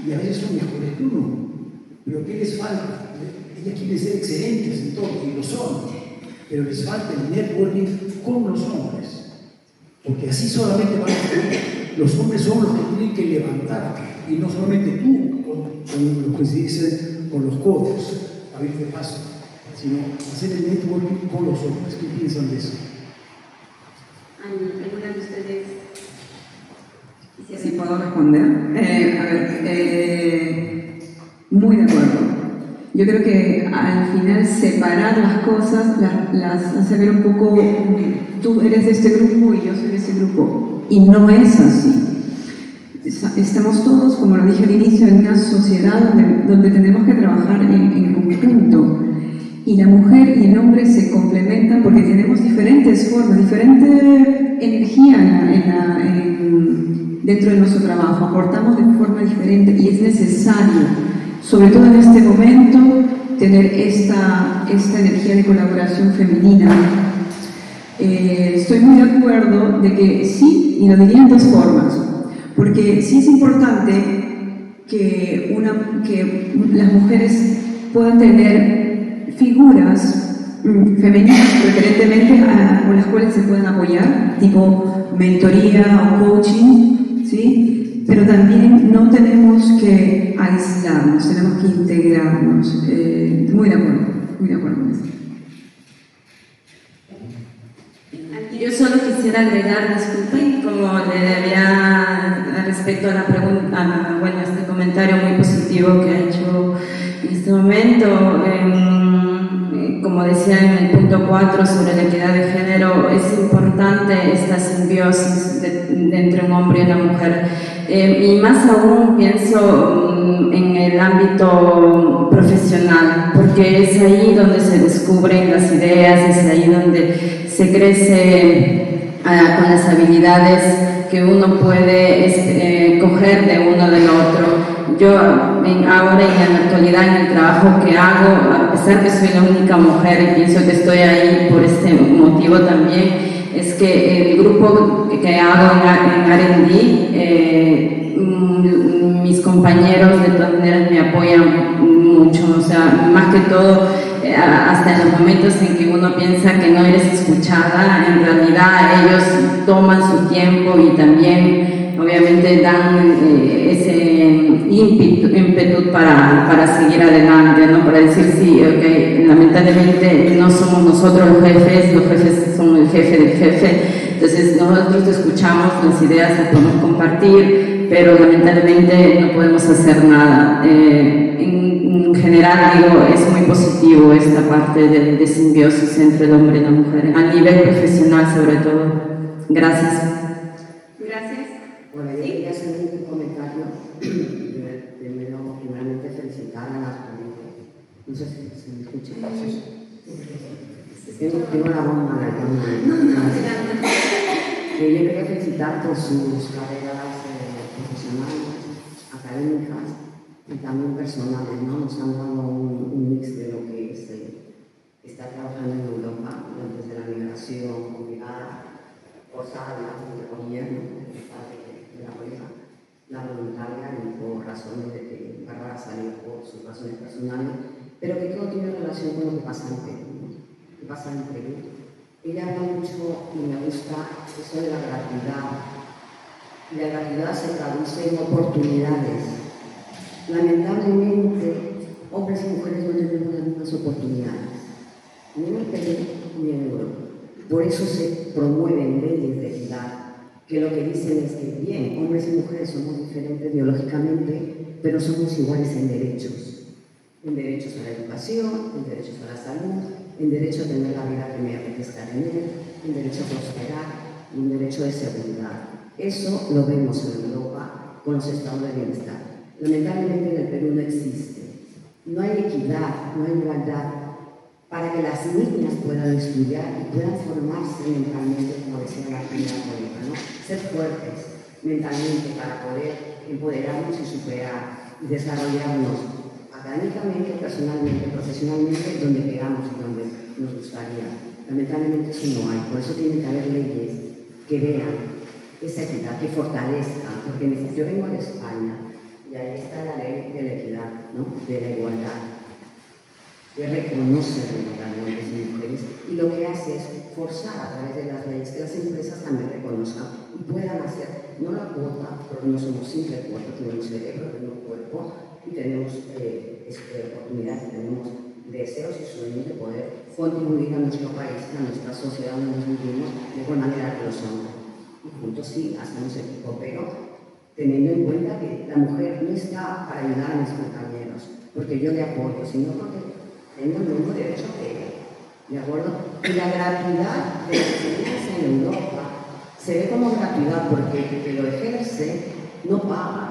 y a veces son mejores que uno. Pero ¿qué les falta? Ellas quieren ser excelentes en todo, y lo son, pero les falta el networking con los hombres. Porque así solamente van a ser. Los hombres son los que tienen que levantar, y no solamente tú, con lo que se dice con los codos, abrirte paso, sino hacer el networking con los hombres. ¿Qué piensan de eso? ¿Alguna de ustedes? ¿Sí puedo responder? Muy de acuerdo. Yo creo que al final separar las cosas las hace ver un poco, tú eres de este grupo y yo soy de este grupo, y no es así. Estamos todos, como lo dije al inicio, en una sociedad donde tenemos que trabajar en conjunto. y la mujer y el hombre se complementan porque tenemos diferentes formas, diferente energía dentro de nuestro trabajo, aportamos de forma diferente y es necesario, sobre todo en este momento, tener esta energía de colaboración femenina. Estoy muy de acuerdo de que sí, y lo diría en dos formas, porque sí es importante que las mujeres puedan tener figuras femeninas preferentemente con las cuales se puedan apoyar, tipo mentoría o coaching, ¿sí? Pero también no tenemos que aislarnos, tenemos que integrarnos. Muy de acuerdo con eso. Yo solo quisiera agregar, disculpen, como le había respecto a la pregunta, bueno, este comentario muy positivo que ha hecho en este momento, como decía en el punto 4 sobre la equidad de género, es importante esta simbiosis entre un hombre y una mujer. Y más aún pienso en el ámbito profesional, porque es ahí donde se descubren las ideas, es ahí donde se crece con las habilidades que uno puede coger de uno del otro. Yo ahora en la actualidad en el trabajo que hago, a pesar que soy la única mujer y pienso que estoy ahí por este motivo también, es que el grupo que hago en R&D, mis compañeros de todas maneras me apoyan mucho, o sea, más que todo, hasta en los momentos en que uno piensa que no eres escuchada, en realidad ellos toman su tiempo y también obviamente dan ese ímpetu para seguir adelante, ¿no? Para decir sí, okay, lamentablemente no somos nosotros los jefes son el jefe del jefe, entonces nosotros escuchamos las ideas, las podemos compartir, pero lamentablemente no podemos hacer nada. En general, digo, es muy positivo esta parte de simbiosis entre el hombre y la mujer, a nivel profesional sobre todo. Gracias. Gracias. Bueno, yo quería hacer un comentario. Primero, primeramente, felicitar a las ponentes. No sé si se me escucha. Tengo la bomba en la cámara. Yo quería felicitar por sus carreras profesionales, académicas y también personales, ¿no? Nos han dado un mix de lo que es estar trabajando en Europa antes de la migración obligada, forzada, entre comillas, ¿no? De la pareja, la voluntaria y por razones de que Bárbara salió por sus razones personales, pero que todo tiene relación con lo que pasa en Perú, ¿no? Que pasa en Perú. Ella habla mucho y me gusta eso de la gratuidad. Y la gratuidad se traduce en oportunidades. Lamentablemente, hombres y mujeres no tenemos las mismas oportunidades, ni en el Perú ni en Europa. Por eso se promueven leyes de equidad, que lo que dicen es que, bien, hombres y mujeres somos diferentes biológicamente, pero somos iguales en derechos a la educación, en derechos a la salud, en derecho a tener la vida que me apetezca tener, en derecho a prosperar y en derecho de seguridad. Eso lo vemos en Europa con los estados de bienestar. Lamentablemente en el Perú no existe. No hay equidad, no hay igualdad para que las niñas puedan estudiar y puedan formarse mentalmente, como decía la primera colega, ¿no? Ser fuertes mentalmente para poder empoderarnos y superar y desarrollarnos académicamente, personalmente, profesionalmente, donde queramos y donde nos gustaría. Lamentablemente eso no hay, por eso tiene que haber leyes que vean esa equidad, que fortalezcan, porque yo vengo de España y ahí está la ley de la equidad, ¿no? De la igualdad, que reconoce la igualdad de hombres y mujeres y lo que hace es forzar a través de las leyes que las empresas también reconozcan y puedan hacer, no la cuota, porque no somos simple cuota, tenemos cerebro, tenemos cuerpo y tenemos oportunidades, tenemos deseos y sueños de poder contribuir a nuestro país, a nuestra sociedad donde nos vivimos de igual manera que los hombres. Y juntos sí, hacemos equipo, pero teniendo en cuenta que la mujer no está para ayudar a mis compañeros, porque yo le apoyo, sino porque tengo el mismo derecho que él, ¿de acuerdo? Y la gratuidad de las enseñanzas en Europa se ve como gratuidad porque el que lo ejerce no paga,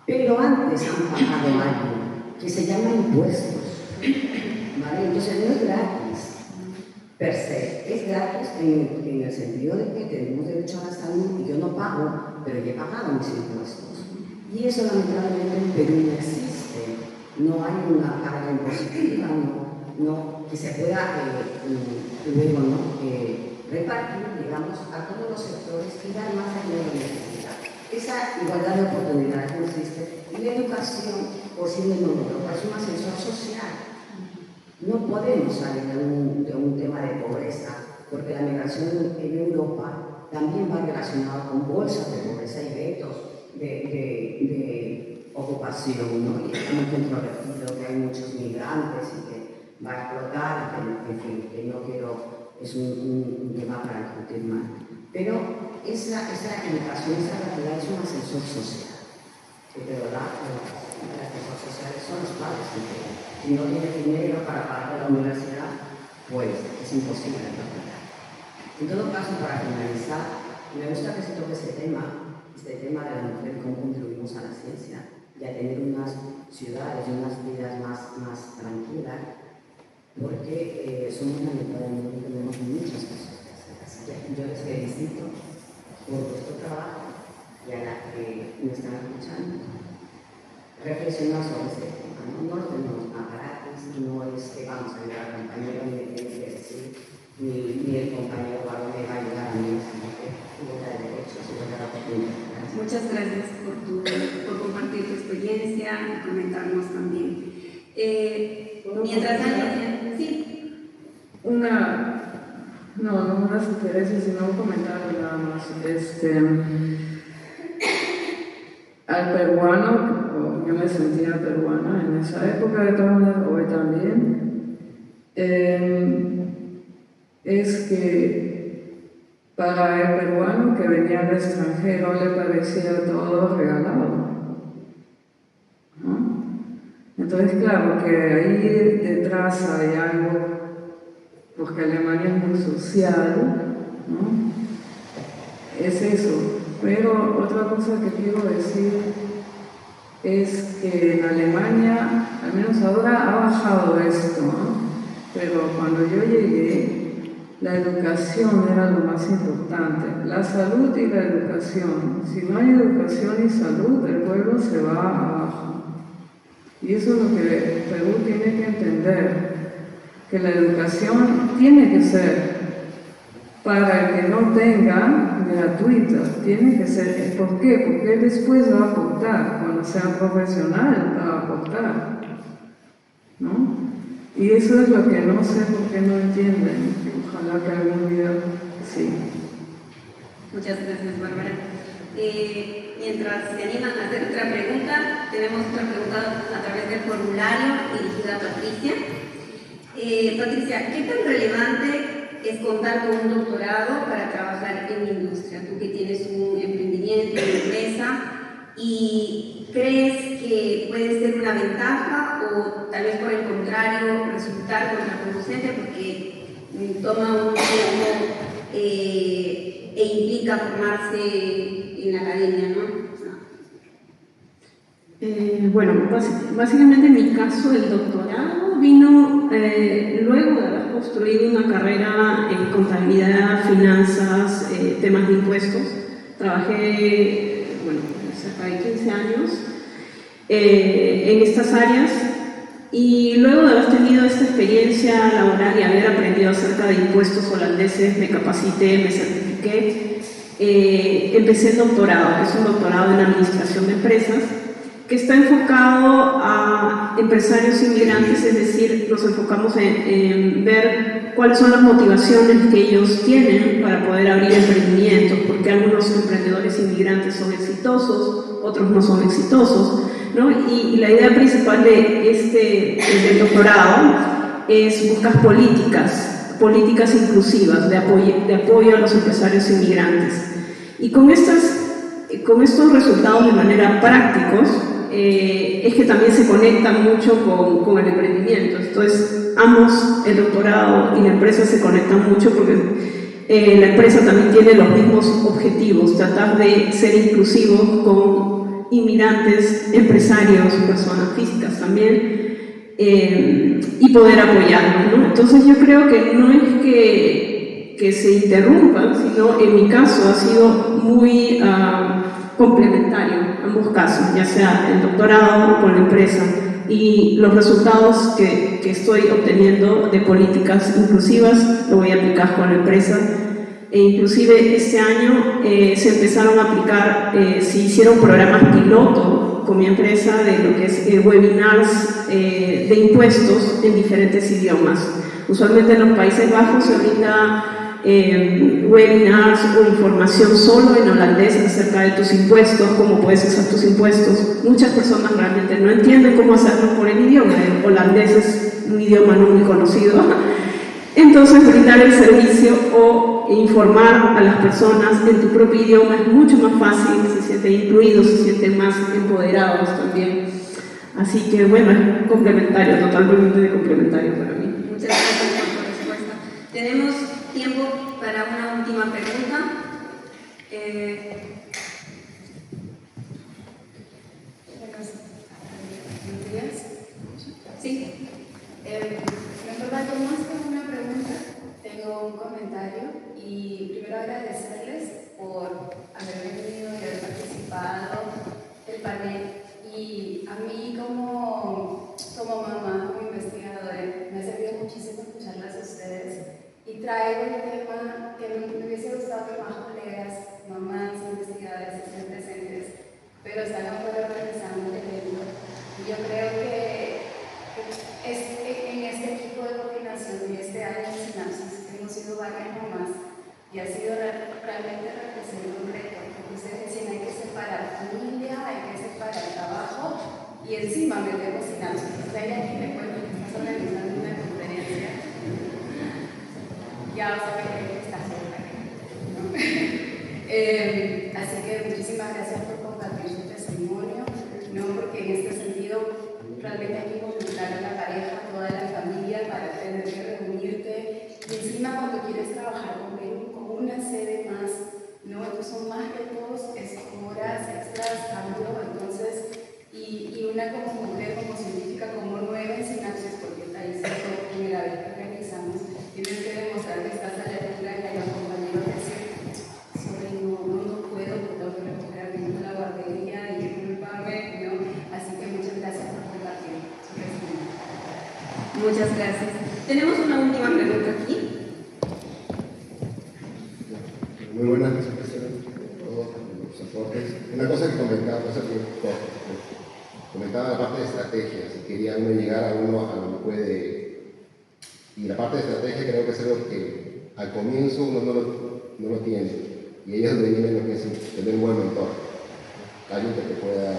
pero antes han pagado algo que se llama impuestos, ¿vale? Entonces no es gratis, per se, es gratis en el sentido de que tenemos derecho a la salud y yo no pago, pero yo he pagado mis impuestos. Y eso lamentablemente en Perú no existe, no hay una carga impositiva, que se pueda luego repartir, digamos, a todos los sectores y dar más a quien lo necesita. Esa igualdad de oportunidades no existe. Y la educación, por sí mismo, es un ascensor social. No podemos salir de un tema de pobreza, porque la migración en Europa también va relacionada con bolsas de pobreza y vetos de ocupación, ¿no? Y estamos dentro de que hay muchos migrantes y que va a explotar, en fin, que no quiero, es un tema para discutir más. Pero esa educación, esa realidad es un ascensor social, que te lo da el ascensor social, son los padres que si no tienes dinero para pagar la universidad, pues es imposible trabajar. En todo caso, para finalizar, me gusta que se toque este tema de la mujer y cómo contribuimos a la ciencia y a tener unas ciudades y unas vidas más tranquilas, porque somos la mitad del mundo y tenemos muchas cosas que hacer. Así que yo les felicito por vuestro trabajo y a las que me están escuchando. Reflexionar sobre este tema, no lo tenemos más gratis, no es que vamos a ayudar al compañero ni me tiene que decir, ni el compañero varón me va a ayudar a mí, sino que igualdad de derechos, igualdad de oportunidades. Muchas gracias por compartir tu experiencia y comentarnos también. Mientras haya... Sí. No una sugerencia, sino un comentario nada más. Al peruano, yo me sentía peruana en esa época, de todas maneras, hoy también, es que para el peruano que venía del extranjero le parecía todo regalado, ¿no? Entonces, claro, que ahí detrás hay algo, porque Alemania es muy social, ¿no? Es eso. Pero otra cosa que quiero decir es que en Alemania, al menos ahora, ha bajado esto, ¿no? Pero cuando yo llegué, la educación era lo más importante, la salud y la educación. Si no hay educación y salud, el pueblo se va abajo. Y eso es lo que Perú tiene que entender, que la educación tiene que ser para el que no tenga gratuita, tiene que ser. ¿Por qué? Porque él después va a aportar, cuando sea profesional va a aportar, ¿no? Y eso es lo que no sé por qué no entienden, ojalá que algún día sí. Muchas gracias, Bárbara. Mientras se animan a hacer otra pregunta, tenemos otra pregunta a través del formulario dirigida a Patricia. Patricia, ¿qué tan relevante es contar con un doctorado para trabajar en la industria? Tú que tienes un emprendimiento, una empresa, ¿y crees que puede ser una ventaja o tal vez por el contrario resultar contraproducente porque toma un tiempo e implica formarse en la academia, ¿no? Bueno, básicamente en mi caso el doctorado vino luego de haber construido una carrera en contabilidad, finanzas, temas de impuestos. Trabajé, cerca de 15 años en estas áreas y luego de haber tenido esta experiencia laboral y haber aprendido acerca de impuestos holandeses, me capacité, me certifiqué, empecé el doctorado. Es un doctorado en administración de empresas que está enfocado a empresarios inmigrantes, es decir, nos enfocamos en ver cuáles son las motivaciones que ellos tienen para poder abrir emprendimientos, porque algunos emprendedores inmigrantes son exitosos, otros no son exitosos, ¿no? Y la idea principal del doctorado es buscar políticas inclusivas de apoyo a los empresarios inmigrantes. Y con estos resultados de manera prácticos, es que también se conectan mucho con el emprendimiento. Entonces, ambos, el doctorado y la empresa, se conectan mucho porque la empresa también tiene los mismos objetivos, tratar de ser inclusivo con inmigrantes, empresarios, personas físicas también, y poder apoyarnos, ¿no? Entonces yo creo que no es que se interrumpan, sino en mi caso ha sido muy complementario, ambos casos, ya sea el doctorado con la empresa y los resultados que estoy obteniendo de políticas inclusivas lo voy a aplicar con la empresa. E inclusive este año se empezaron a aplicar, se hicieron programas piloto con mi empresa de lo que es webinars de impuestos en diferentes idiomas. Usualmente en los Países Bajos se brinda webinars o información solo en holandés acerca de tus impuestos, cómo puedes usar tus impuestos. Muchas personas realmente no entienden cómo hacerlo por el idioma. El holandés es un idioma no muy conocido. Entonces, brindar el servicio o informar a las personas en tu propio idioma es mucho más fácil, se sienten incluidos, se sienten más empoderados también. Así que, bueno, es complementario, totalmente complementario para mí. Muchas gracias por tu respuesta. Tenemos tiempo para una última pregunta. Buenos días. Sí. En verdad, más que una pregunta, tengo un comentario y primero agradecerles por haber venido y haber participado del panel. Y a mí como mamá, como investigadora, me ha servido muchísimo escucharlas a ustedes. Y traigo el tema que me hubiese gustado que más colegas, mamás, investigadoras estén presentes, pero están afuera organizando el evento. Y yo creo que en este equipo de coordinación y este año de Sinapsis hemos sido varias mamás y ha sido realmente representar un reto, porque ustedes decían hay que separar familia, hay que separar trabajo y encima metemos Sinapsis. O sea, aquí me cuento que estás organizando una conferencia. Ya saben que está cerca, ¿no? Así que muchísimas gracias por compartir su testimonio, ¿no? Porque en este sentido realmente hay que involucrar a la pareja, a toda la familia para tener que reunirte y encima cuando quieres trabajar con una sede más, ¿no? Entonces son más retos, es horas extras, cambio, entonces y una como mujer, como científica, como nueva en Sinapsis, porque ahí es la primera vez que organizamos, tienes que demostrar que estás a la altura y a los compañeros decir, no puedo, tengo que recoger la guardería y disculparme, ¿no? Así que muchas gracias por compartir su testimonio. Muchas gracias. Tenemos una última pregunta aquí. Muy buenas presentaciones, todos los aportes. Una cosa que comentaba la parte de estrategias, si quería uno llegar a lo que puede. Y la parte de estrategia creo que es algo que al comienzo uno no lo tiene. Y ahí es donde viene lo que es tener un buen mentor, alguien que te pueda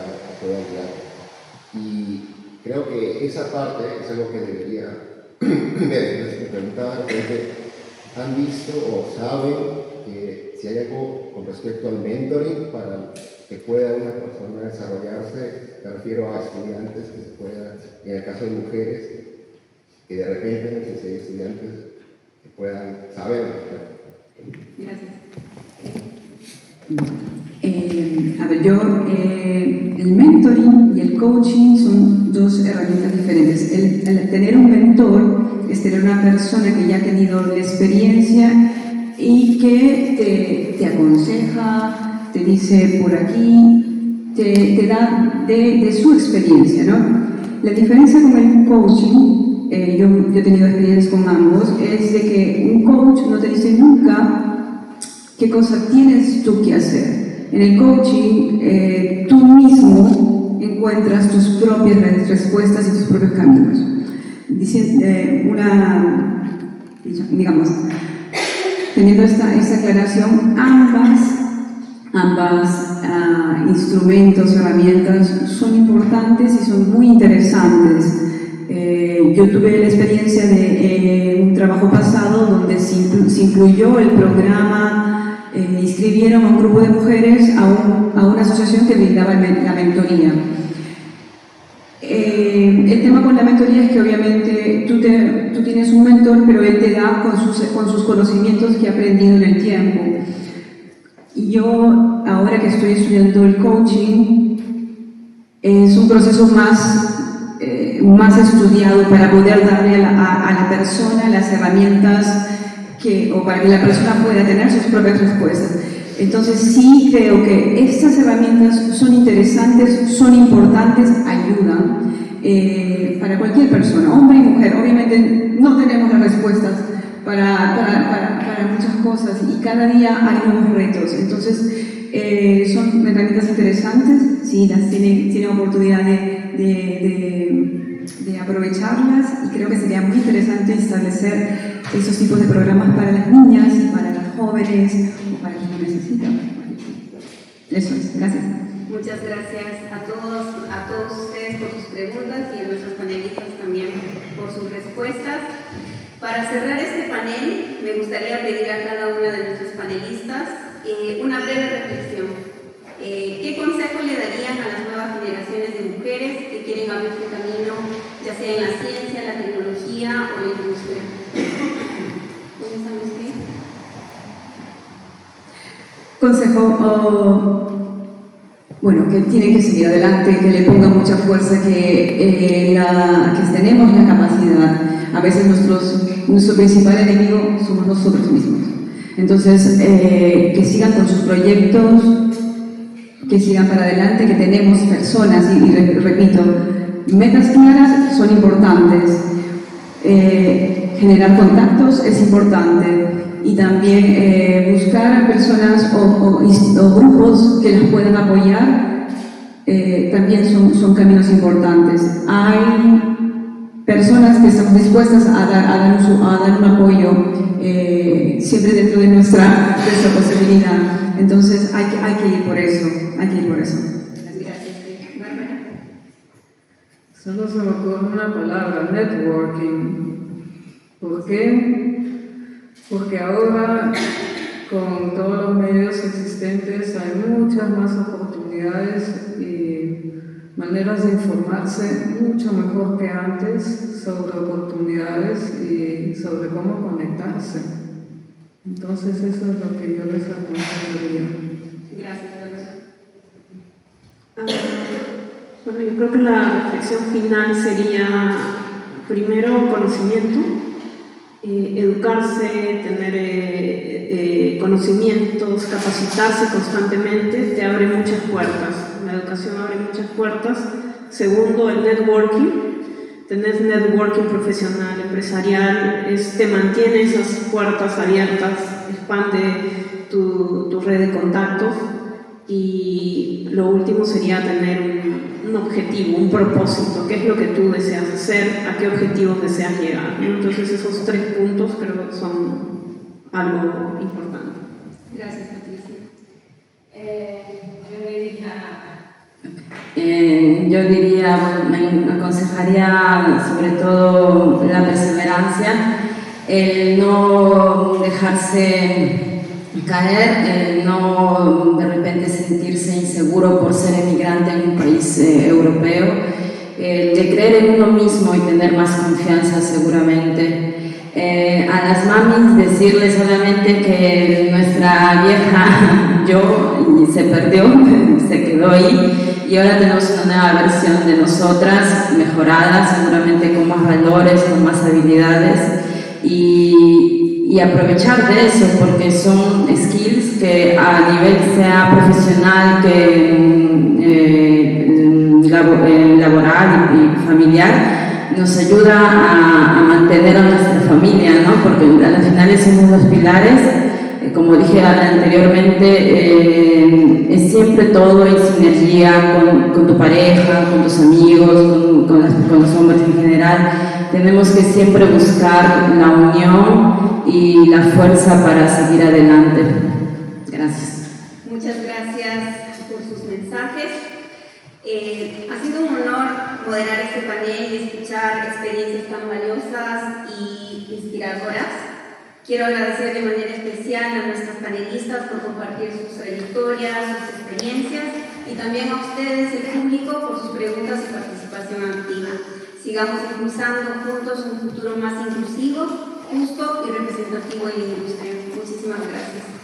guiar. Y creo que esa parte es algo que debería me preguntaba, ¿han visto o saben que si hay algo con respecto al mentoring para que pueda una persona desarrollarse? Me refiero a estudiantes que se puedan, en el caso de mujeres, que de repente, si hay estudiantes, que puedan saber. Gracias. El mentoring y el coaching son dos herramientas diferentes. El tener un mentor es tener una persona que ya ha tenido la experiencia y que te aconseja, te dice por aquí, te da de su experiencia, ¿no? La diferencia con el coaching, yo he tenido experiencias con ambos, es de que un coach no te dice nunca qué cosa tienes tú que hacer. En el coaching, tú mismo encuentras tus propias respuestas y tus propios caminos. Digamos, teniendo esta aclaración, ambas instrumentos, herramientas son importantes y son muy interesantes. Yo tuve la experiencia de un trabajo pasado donde se incluyó el programa. Inscribieron a un grupo de mujeres a una asociación que brindaba la mentoría. El tema con la mentoría es que obviamente tú tienes un mentor, pero él te da con sus conocimientos que ha aprendido en el tiempo. Y yo, ahora que estoy estudiando el coaching, es un proceso más más estudiado para poder darle a la persona las herramientas o para que la persona pueda tener sus propias respuestas. Entonces sí creo que estas herramientas son interesantes, son importantes, ayudan para cualquier persona, hombre y mujer. Obviamente no tenemos las respuestas para muchas cosas y cada día hay nuevos retos. Entonces son herramientas interesantes, sí, las tienen oportunidad de aprovecharlas, y creo que sería muy interesante establecer esos tipos de programas para las niñas y para las jóvenes o para quienes lo necesitan. Eso es, gracias. Muchas gracias a todos ustedes por sus preguntas y a nuestros panelistas también por sus respuestas. Para cerrar este panel, me gustaría pedir a cada uno de nuestros panelistas una breve reflexión. ¿Qué consejo le darían a las nuevas generaciones de mujeres que quieren abrir su camino, ya sea en la ciencia, la tecnología o la industria? ¿Comienzan ustedes? Consejo, bueno, que tienen que seguir adelante, que le pongan mucha fuerza, que tenemos la capacidad. A veces nuestro principal enemigo somos nosotros mismos. Entonces, que sigan con sus proyectos, que sigan para adelante, que tenemos personas, y repito, metas claras son importantes. Generar contactos es importante, y también buscar personas o grupos que las puedan apoyar también son caminos importantes. Hay personas que están dispuestas a dar un apoyo siempre dentro de nuestra posibilidad. Entonces hay que ir por eso, Gracias. Bárbara. Solo se me ocurre una palabra: networking. ¿Por qué? Porque ahora, con todos los medios existentes, hay muchas más oportunidades y maneras de informarse mucho mejor que antes sobre oportunidades y sobre cómo conectarse. Entonces eso es lo que yo les aconsejaría. Gracias, Bueno, yo creo que la reflexión final sería, primero, conocimiento, educarse, tener conocimientos, capacitarse constantemente, te abre muchas puertas. La educación abre muchas puertas. Segundo, el networking. Tener networking profesional, empresarial, te mantiene esas puertas abiertas, expande tu red de contactos. Y lo último sería tener un objetivo, un propósito, qué es lo que tú deseas hacer, a qué objetivos deseas llegar, ¿no? Entonces esos 3 puntos creo que son algo importante. Gracias, Patricia. Yo diría, me aconsejaría sobre todo la perseverancia, el no dejarse caer, el no de repente sentirse inseguro por ser emigrante en un país europeo, de creer en uno mismo y tener más confianza seguramente. A las mamis decirles solamente que nuestra vieja yo se perdió, se quedó ahí, y ahora tenemos una nueva versión de nosotras, mejorada, seguramente con más valores, con más habilidades, y aprovechar de eso, porque son skills que a nivel sea profesional, laboral y familiar, nos ayuda a mantener a nuestra familia, ¿no? Porque al final somos los pilares. Como dije anteriormente, es siempre todo en sinergia con tu pareja, con tus amigos, con los hombres en general. Tenemos que siempre buscar la unión y la fuerza para seguir adelante. Gracias. Muchas gracias por sus mensajes. Ha sido un honor moderar este panel y escuchar experiencias tan valiosas y inspiradoras. Quiero agradecer de manera especial a nuestras panelistas por compartir sus trayectorias, sus experiencias, y también a ustedes, el público, por sus preguntas y participación activa. Sigamos impulsando juntos un futuro más inclusivo, justo y representativo en la industria. Muchísimas gracias.